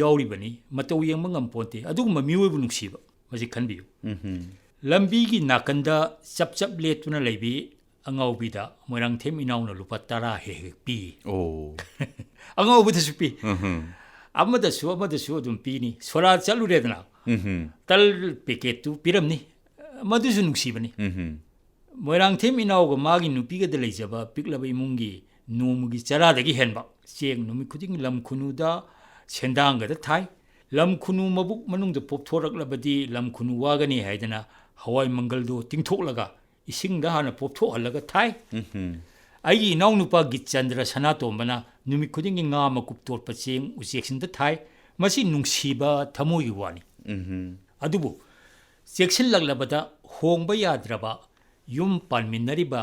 ꯌꯥꯎꯔꯤꯕꯅꯤ ꯃꯇꯧ ꯌꯦꯡꯕ ꯉꯝꯄꯣꯟꯇꯦ ꯑꯗꯨꯒꯨꯝꯕ ꯃꯤꯑꯣꯏꯕꯨ ꯅꯨꯡꯁꯤꯕ ꯃꯁꯤ ꯈꯟꯕꯤꯌꯨ ꯂꯝꯕꯤꯒꯤ ꯅꯥꯀꯟꯗ ꯆꯞ ꯆꯞ ꯂꯦꯞꯇꯨꯅ ꯂꯩꯕꯤ ꯑꯉꯥꯎꯕꯤꯗ ꯃꯣꯏꯔꯥꯡꯊꯦꯝ ꯏꯅꯥꯎꯅ ꯂꯨꯄꯥ 10 ꯍꯦꯛ ꯍꯦꯛ ꯄꯤ ꯑꯣ ꯑꯉꯥꯎꯕꯗꯁꯨ ꯄꯤ ꯑꯃꯗꯁꯨ ꯑꯗꯨꯝ ꯄꯤꯅꯤ ꯁꯣꯔꯥ ꯆꯠꯂꯨꯔꯦꯗꯅ ꯇꯜ ꯄꯦꯀꯦꯠꯇꯨ ꯄꯤꯔꯝꯅꯤ ꯃꯗꯨꯁꯨ ꯅꯨꯡꯁꯤꯕꯅꯤ ꯃꯣꯏꯔꯥꯡꯊꯦꯝ ꯏꯅꯥꯎꯒ ꯃꯥꯒꯤ ꯅꯨꯄꯤꯒꯗ ꯂꯩꯖꯕ ꯄꯤꯛꯂꯕ ꯏꯃꯨꯡꯒꯤ ꯅꯣꯡꯃꯒꯤ ꯆꯔꯥꯗꯒꯤ ꯍꯦꯟꯕ ꯆꯦꯡ ꯅꯨꯃꯤꯠ ꯈꯨꯗꯤꯡꯒꯤ ꯂꯝ ꯈꯨꯅꯨꯗ ꯁꯦꯟꯗꯥꯡꯒꯗ ꯊꯥꯏ ꯂꯝ ꯈꯨꯅꯨ ꯃꯕꯨꯛ ꯃꯅꯨꯡꯗ ꯄꯣꯞꯊꯣꯔꯛꯂꯕꯗꯤ ꯂꯝ ꯈꯨꯅꯨ ꯋꯥꯒꯅꯤ ꯍꯥꯏꯗꯅ ꯍꯋꯥꯏ ꯃꯪꯒꯜꯗꯨ ꯇꯤꯡꯊꯣꯛꯂꯒ ꯏꯁꯤꯡꯗ ꯍꯥꯟꯅ ꯄꯣꯞꯊꯣꯛꯍꯜꯂꯒ ꯊꯥꯏ ꯑꯩꯒꯤ ꯏꯅꯥꯎꯅꯨꯄꯥ ꯒꯤꯠꯆꯟꯗ꯭ꯔ ꯁꯅꯥꯇꯣꯝꯕꯅ ꯅꯨꯃꯤꯠ ꯈꯨꯗꯤꯡꯒꯤ ꯉꯥ ꯃꯀꯨꯞ ꯇꯣꯠꯄ ꯆꯦꯡ ꯎꯆꯦꯛꯁꯤꯡꯗ ꯊꯥꯏ ꯃꯁꯤ ꯅꯨꯡꯁꯤꯕ ꯊꯃꯣꯏꯒꯤ ꯋꯥꯅꯤ ꯑꯗꯨꯕꯨ ꯆꯦꯛꯁꯤꯜꯂꯛꯂꯕꯗ ꯍꯣꯡꯕ ꯌꯥꯗ꯭ꯔꯕ ꯌꯨꯝ ꯄꯥꯟꯃꯤꯟꯅꯔꯤꯕ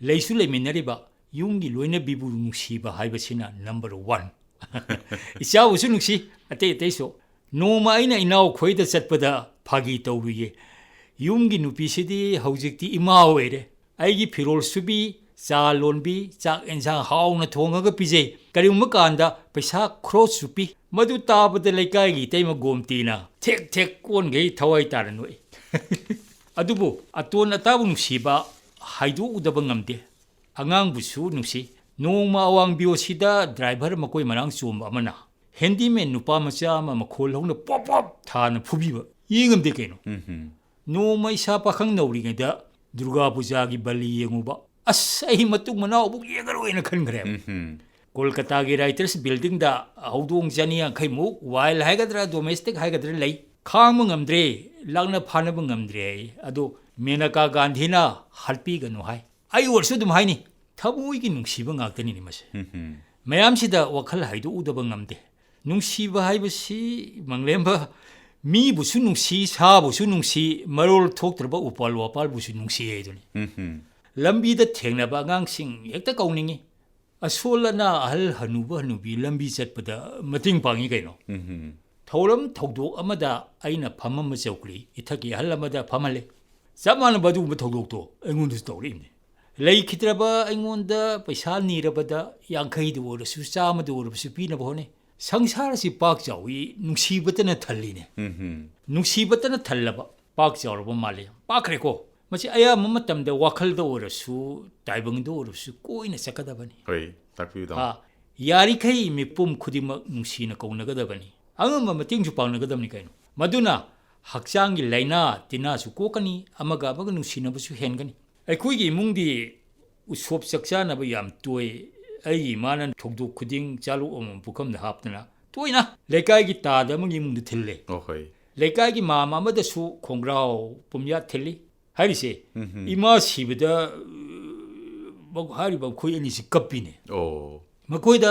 ꯂꯩꯁꯨ ꯂꯩꯃꯤꯟꯅꯔꯤꯕ ꯌꯨꯝꯒꯤ ꯂꯣꯏꯅꯕꯤꯕꯨ ꯅꯨꯡꯁꯤꯕ ꯍꯥꯏꯕꯁꯤꯅ ꯅꯝꯕꯔ 1 ꯏꯆꯥꯕꯨꯁꯨ ꯅꯨꯡꯁꯤ ꯑꯇꯩ ꯑꯇꯩꯁꯨ ꯅꯣꯡꯃ ꯑꯩꯅ ꯏꯅꯥꯎ ꯈꯣꯏꯗ ꯆꯠꯄꯗ ꯐꯥꯒꯤ ꯇꯧꯔꯨꯏꯌꯦ ꯌꯨꯝꯒꯤ ꯅꯨꯄꯤꯁꯤꯗꯤ ꯍꯧꯖꯤꯛꯇꯤ ꯏꯃꯥ ꯑꯣꯏꯔꯦ ꯑꯩꯒꯤ ꯐꯤꯔꯣꯜ ꯁꯨꯕꯤ ꯆꯥ ꯂꯣꯟꯕꯤ ꯆꯥꯛ ꯑꯦꯟꯁꯥꯡ ꯍꯥꯎꯅ ꯊꯣꯡꯉꯒ ꯄꯤꯖꯩ ꯀꯔꯤꯒꯨꯝꯕ ꯀꯥꯟꯗ ꯄꯩꯁꯥ ꯈ꯭ꯔꯣꯁꯁꯨ ꯄꯤ ꯃꯗꯨ ꯇꯥꯕꯗ ꯂꯩꯀꯥꯏꯒꯤ ꯏꯇꯩꯃ ꯒꯣꯝꯇꯤꯅ ꯊꯦꯛ ꯊꯦꯛ ꯀꯣꯟꯈꯩ ꯊꯋꯥꯏ ꯇꯥꯔ ꯅꯣꯛꯏ ꯑꯗꯨꯕꯨ ꯑꯇꯣꯟ ꯑꯇꯥꯕꯨ ꯅꯨꯡꯁꯤꯕ ꯍꯥꯏꯗꯣꯛꯎꯗꯕ ꯉꯝꯗꯦ ꯑꯉꯥꯡꯕꯨꯁꯨ ꯅꯨꯡꯁꯤ ꯅꯣꯡꯃ ꯑꯋꯥꯡ ꯕꯤꯑꯣꯁꯤꯗ ꯗ꯭ꯔꯥꯏꯚꯔ ꯃꯀꯣꯏ ꯃꯔꯥꯡ ꯆꯣꯝꯕ ꯑꯃꯅ ꯍꯦꯟꯗꯤꯃꯦꯟ ꯅꯨꯄꯥ ꯃꯆꯥ ꯑꯃ ꯃꯈꯣꯜ ꯍꯧꯅ ꯄꯣꯞ ꯄꯣꯞ ꯊꯥꯅ ꯐꯨꯕꯤꯕ ꯌꯦꯡꯉꯝꯗꯦ ꯀꯩꯅꯣ ꯅꯣꯡꯃ ꯏꯁꯥ ꯄꯥꯈꯪ ꯅꯧꯔꯤꯉꯩꯗ ꯗꯨꯔꯒꯥ ꯄꯨꯖꯥꯒꯤ ꯕꯂꯤ ꯌꯦꯡꯉꯨꯕ ꯑꯁ ꯑꯩ ꯃꯇꯨꯡ ꯃꯅꯥꯎꯕꯨ ꯌꯦꯡꯉꯔꯣꯏꯅ ꯈꯟꯈ꯭ꯔꯦꯕ ꯀꯣꯜꯀꯇꯥꯒꯤ ꯔꯥꯏꯇꯔꯁ ꯕꯤꯜꯗꯤꯡꯗ ꯍꯧꯗꯣꯡ 250ꯃꯨꯛ ꯋꯥꯏꯜ ꯍꯥꯏꯒꯗ꯭ꯔꯥ ꯗꯣꯃꯦꯁꯇꯤꯛ ꯍꯥꯏꯒꯗ꯭ꯔꯥ ꯂꯩ ꯈꯥꯡꯕ ꯉꯝꯗ꯭ꯔꯦ ꯂꯥꯛꯅ ꯐꯥꯅꯕ ꯉꯝꯗ꯭ꯔꯦ ꯑꯩ ꯑꯗꯣ ꯃꯦꯅꯀꯥ ꯒꯥꯟꯙꯤꯅ ꯍꯥꯠꯄꯤꯒꯅꯨ ꯍꯥꯏ ꯑꯩ ꯑꯣꯏꯔꯁꯨ ꯑꯗꯨꯝ ꯍꯥꯏꯅꯤ ꯊꯃꯣꯏꯒꯤ ꯅꯨꯡꯁꯤꯕ ꯉꯥꯛꯇꯅꯤꯅꯤ ꯃꯁꯦ ꯃꯌꯥꯝꯁꯤꯗ ꯋꯥꯈꯜ ꯍꯥꯏꯗꯣꯛꯎꯗꯕ ꯉꯝꯗꯦ ꯅꯨꯡꯁꯤꯕ ꯍꯥꯏꯕꯁꯤ ꯃꯪꯂꯦꯝꯕ ꯃꯤꯕꯨꯁꯨ ꯅꯨꯡꯁꯤ ꯁꯥꯕꯨꯁꯨ ꯅꯨꯡꯁꯤ ꯃꯔꯣꯜ ꯊꯣꯛꯇ꯭ꯔꯕ ꯎꯄꯥꯜ ꯋꯥꯄꯥꯜꯕꯨꯁꯨ ꯅꯨꯡꯁꯤ ꯍꯥꯏꯗꯨꯅꯤ ꯂꯝꯕꯤꯗ ꯊꯦꯡꯅꯕ ꯑꯉꯥꯡꯁꯤꯡ ꯍꯦꯛꯇ ꯀꯧꯅꯤꯡꯉꯤ ꯑꯁꯣꯜ ꯑꯅꯥ ꯑꯍꯜ ꯍꯅꯨꯕ ꯍꯅꯨꯕꯤ ꯂꯝꯕꯤ ꯆꯠꯄꯗ ꯃꯇꯦꯡ ꯄꯥꯡꯉꯤ ꯀꯩꯅꯣ ꯊꯧꯔꯝ ꯊꯧꯗꯣꯛ ꯑꯃꯗ ꯑꯩꯅ ꯐꯝꯃꯝꯕ ꯆꯧꯀ꯭ꯔꯤ ꯏꯊꯛꯀꯤ ꯑꯍꯜ ꯑꯃꯗ ꯐꯝꯍꯜꯂꯦ ꯆꯞ ꯃꯥꯟꯅꯕ ꯑꯗꯨꯒꯨꯝꯕ ꯊꯧꯗꯣꯛꯇꯣ ꯑꯩꯉꯣꯟꯗꯁꯨ ꯇꯧꯔꯛꯏꯕꯅꯤ ꯂꯩꯈꯤꯗ꯭ꯔꯕ ꯑꯩꯉꯣꯟꯗ ꯄꯩꯁꯥ ꯅꯤꯔꯕꯗ 50ꯗ ꯑꯣꯏꯔꯁꯨ 100ꯗ ꯑꯣꯏꯔꯕꯁꯨ ꯄꯤꯅꯕ ꯍꯣꯠꯅꯩ ꯁꯪꯁꯥꯔꯁꯤ ꯄꯥꯛ ꯆꯥꯎꯏ ꯅꯨꯡꯁꯤꯕꯇꯅ ꯊꯜꯂꯤꯅꯦ ꯅꯨꯡꯁꯤꯕꯇꯅ ꯊꯜꯂꯕ ꯄꯥꯛ ꯆꯥꯎꯔꯕ ꯃꯥꯜꯂꯤ ꯄꯥꯛꯈ꯭ꯔꯦꯀꯣ ꯃꯁꯤ ꯑꯌꯥꯝꯕ ꯃꯇꯝꯗ ꯋꯥꯈꯜꯗ ꯑꯣꯏꯔꯁꯨ ꯇꯥꯏꯕꯪꯗ ꯑꯣꯏꯔꯁꯨ ꯀꯣꯏꯅ ꯆꯠꯀꯗꯕꯅꯤ ꯍꯣꯏ ꯇꯥꯛꯄꯤꯌꯨ ꯇꯥꯃꯣ ꯌꯥꯔꯤꯈꯩ ꯃꯤꯄꯨꯝ ꯈꯨꯗꯤꯡꯃꯛ ꯅꯨꯡꯁꯤꯅ ꯀꯧꯅꯒꯗꯕꯅꯤ ꯑꯉꯝꯕ ꯃꯇꯦꯡꯁꯨ ꯄꯥꯡꯅꯒꯗꯕꯅꯤ ꯀꯩꯅꯣ ꯃꯗꯨꯅ ꯍꯛꯆꯥꯡꯒꯤ ꯂꯥꯏꯅꯥ ꯇꯤꯟꯅꯥꯁꯨ ꯀꯣꯛꯀꯅꯤ ꯑꯃꯒ ꯑꯃꯒ ꯅꯨꯡꯁꯤꯅꯕꯁꯨ ꯍꯦꯟꯒꯅꯤ ꯑꯩꯈꯣꯏꯒꯤ ꯏꯃꯨꯡꯗꯤ ꯎꯁꯣꯞ ꯆꯥꯛꯆꯥꯅꯕ ꯌꯥꯝ ꯇꯣꯏ ꯑꯩꯒꯤ ꯏꯃꯥꯅ ꯊꯧꯗꯣꯛ ꯈꯨꯗꯤꯡ ꯆꯥꯂꯨꯛ ꯑꯃꯃꯝ ꯄꯨꯈꯝꯗ ꯍꯥꯞꯇꯅ ꯇꯣꯏꯅ ꯂꯩꯀꯥꯏꯒꯤ ꯇꯥꯗ ꯑꯃꯒꯤ ꯏꯃꯨꯡꯗ ꯊꯤꯜꯂꯦ ꯍꯣꯏ ꯂꯩꯀꯥꯏꯒꯤ ꯃꯥꯝ ꯑꯃꯗꯁꯨ ꯈꯣꯡꯒ꯭ꯔꯥꯎ ꯄꯨꯝꯌꯥꯠ ꯊꯤꯜꯂꯤ ꯍꯥꯏꯔꯤꯁꯦ ꯏꯃꯥ ꯁꯤꯕꯗ ꯍꯥꯏꯔꯤꯕ ꯑꯩꯈꯣꯏ ꯑꯅꯤꯁꯤ ꯀꯞꯄꯤꯅꯦ ꯑꯣ ꯃꯈꯣꯏꯗ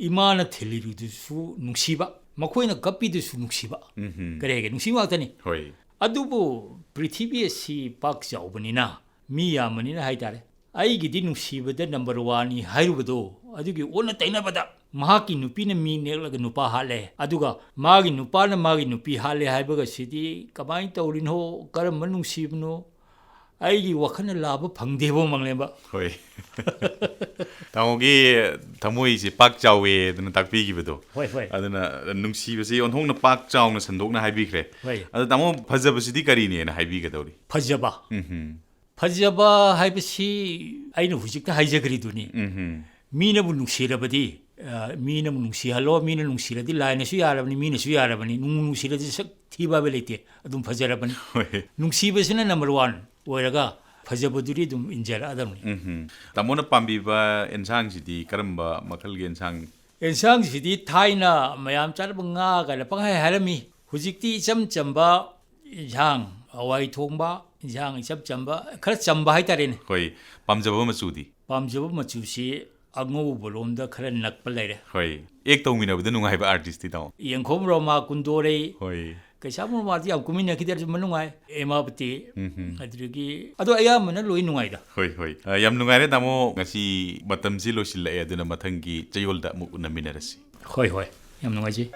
ꯏꯃꯥꯅ ꯊꯤꯜꯂꯤꯗꯨꯁꯨ ꯅꯨꯡꯁꯤꯕ ꯃꯈꯣꯏꯅ ꯀꯞꯄꯤꯗꯨꯁꯨ ꯅꯨꯡꯁꯤꯕ ꯀꯔꯤ ꯍꯥꯏꯒꯦ ꯅꯨꯡꯁꯤꯕ ꯉꯥꯛꯇꯅꯤ ꯍꯣꯏ ꯑꯗꯨꯕꯨ ꯄ꯭ꯔꯤꯊꯤꯕꯤ ꯑꯁꯤ ꯄꯥꯛ ꯆꯥꯎꯕꯅꯤꯅ ꯃꯤ ꯌꯥꯝꯕꯅꯤꯅ ꯍꯥꯏꯇꯥꯔꯦ ꯑꯩꯒꯤꯗꯤ ꯅꯨꯡꯁꯤꯕꯗ ꯅꯝꯕꯔ 1ꯅꯤ ꯍꯥꯏꯔꯨꯕꯗꯣ ꯑꯗꯨꯒꯤ ꯑꯣꯟꯅ ꯇꯩꯅꯕꯗ ꯃꯍꯥꯛꯀꯤ ꯅꯨꯄꯤꯅ ꯃꯤ ꯅꯦꯛꯂꯒ ꯅꯨꯄꯥ ꯍꯥꯠꯂꯦ ꯑꯗꯨꯒ ꯃꯥꯒꯤ ꯅꯨꯄꯥꯅ ꯃꯥꯒꯤ ꯅꯨꯄꯤ ꯍꯥꯠꯂꯦ ꯍꯥꯏꯕꯒꯁꯤꯗꯤ ꯀꯃꯥꯏꯅ ꯇꯧꯔꯤꯅꯣ ꯀꯔꯝꯕ ꯅꯨꯡꯁꯤꯕꯅꯣ ꯑꯩꯒꯤ ꯋꯥꯈꯜꯅ ꯂꯥꯕ ꯐꯪꯗꯦꯕꯣ ꯃꯪꯂꯦꯝꯕ ꯍꯣꯏ ꯇꯥꯃꯣꯒꯤ ꯊꯃꯣꯏꯁꯦ ꯄꯥꯛ ꯆꯥꯎꯋꯦ ꯑꯗꯨꯅ ꯇꯥꯛꯄꯤꯈꯤꯕꯗꯣ ꯍꯣꯏ ꯍꯣꯏ ꯑꯗꯨꯅ ꯅꯨꯡꯁꯤꯕꯁꯤ ꯑꯣꯟꯊꯣꯛꯅ ꯄꯥꯛ ꯆꯥꯎꯅ ꯁꯟꯗꯣꯛꯅ ꯍꯥꯏꯕꯤꯈ꯭ꯔꯦ ꯍꯣꯏ ꯑꯗꯣ ꯇꯥꯃꯣ ꯐꯖꯕꯁꯤꯗꯤ ꯀꯔꯤꯅꯦꯅ ꯍꯥꯏꯕꯤꯒꯗꯧꯔꯤ ꯐꯖꯕ ꯐꯖꯕ ꯍꯥꯏꯕꯁꯤ ꯑꯩꯅ ꯍꯧꯖꯤꯛꯇ ꯍꯥꯏꯖꯈ꯭ꯔꯤꯗꯨꯅꯤ ꯃꯤꯅꯕꯨ ꯅꯨꯡꯁꯤꯔꯕꯗꯤ ꯃꯤꯅꯕꯨ ꯅꯨꯡꯁꯤꯍꯜꯂꯣ ꯃꯤꯅ ꯅꯨꯡꯁꯤꯔꯗꯤ ꯂꯥꯏꯅꯁꯨ ꯌꯥꯔꯕꯅꯤ ꯃꯤꯅꯁꯨ ꯌꯥꯔꯕꯅꯤ ꯅꯨꯡꯁꯤꯔꯗꯤ ꯁꯛ ꯊꯤꯕ ꯍꯥꯏꯕ ꯂꯩꯇꯦ ꯑꯗꯨꯝ ꯐꯖꯔꯕꯅꯤ ꯅꯨꯡꯁꯤꯕꯁꯤꯅ ꯅꯝꯕꯔ 1 ꯑꯣꯏꯔꯒ ꯐꯖꯕꯗꯨꯗꯤ ꯑꯗꯨꯝ ꯏꯟꯖꯔꯛꯑꯗꯕꯅꯤ ꯇꯥꯃꯣꯅ ꯄꯥꯝꯕꯤꯕ ꯑꯦꯟꯁꯥꯡꯁꯤꯗꯤ ꯀꯔꯝꯕ ꯃꯈꯜꯒꯤ ꯑꯦꯟꯁꯥꯡ ꯑꯦꯟꯁꯥꯡꯁꯤꯗꯤ ꯊꯥꯏꯅ ꯃꯌꯥꯝ ꯆꯥꯅꯕ ꯉꯥ ꯀꯥꯏꯅ ꯄꯪꯍꯥꯏ ꯍꯥꯏꯔꯝꯃꯤ ꯍꯧꯖꯤꯛꯇꯤ ꯏꯆꯝ ꯆꯝꯕ ꯏꯟꯁꯥꯡ ꯍꯋꯥꯏ ꯊꯣꯡꯕ ꯏꯟꯁꯥꯡ ꯏꯆꯝ ꯆꯝꯕ ꯈꯔ ꯆꯝꯕ ꯍꯥꯏꯇꯥꯔꯦꯅꯦ ꯍꯣꯏ ꯄꯥꯝꯖꯕ ꯃꯆꯨꯗꯤ ꯄꯥꯝꯖꯕ ꯃꯆꯨꯁꯤ ꯑꯉꯧꯕ ꯂꯣꯝꯗ ꯈꯔ ꯅꯛꯄ ꯂꯩꯔꯦ ꯍꯣꯏ ꯑꯦꯛ ꯇꯧꯃꯤꯟꯅꯕꯗ ꯅꯨꯡꯉꯥꯏꯕ ꯑꯥꯔꯇꯤꯁꯇꯤ ꯇꯥꯃꯣ ꯌꯦꯡꯈꯣꯝ ꯔꯣꯃꯥ ꯀꯨꯟꯗꯣꯔꯩ ꯍꯣꯏ ꯀꯩꯁꯥꯝ ꯔꯣꯃꯥꯗꯤ ꯌꯥꯝ ꯀꯨꯝꯃꯤꯟꯅꯈꯤꯗ꯭ꯔꯁꯨ ꯅꯨꯡꯉꯥꯏ ꯑꯦꯃꯥꯄꯇꯤ ꯑꯗꯨꯗꯒꯤ ꯑꯗꯣ ꯑꯌꯥꯝꯕꯅ ꯂꯣꯏ ꯅꯨꯡꯉꯥꯏꯗ ꯍꯣꯏ ꯍꯣꯏ ꯌꯥꯝ ꯅꯨꯡꯉꯥꯏꯔꯦ ꯇꯥꯃꯣ ꯉꯁꯤ ꯃꯇꯝꯁꯤ ꯂꯣꯏꯁꯤꯜꯂꯛꯑꯦ ꯑꯗꯨꯅ ꯃꯊꯪꯒꯤ ꯆꯌꯣꯜꯗ ꯑꯃꯨꯛ ꯎꯅꯃꯤꯟꯅꯔꯁꯤ ꯍꯣꯏ ꯍꯣꯏ ꯌꯥꯝ ꯅꯨꯡꯉꯥꯏꯖꯩ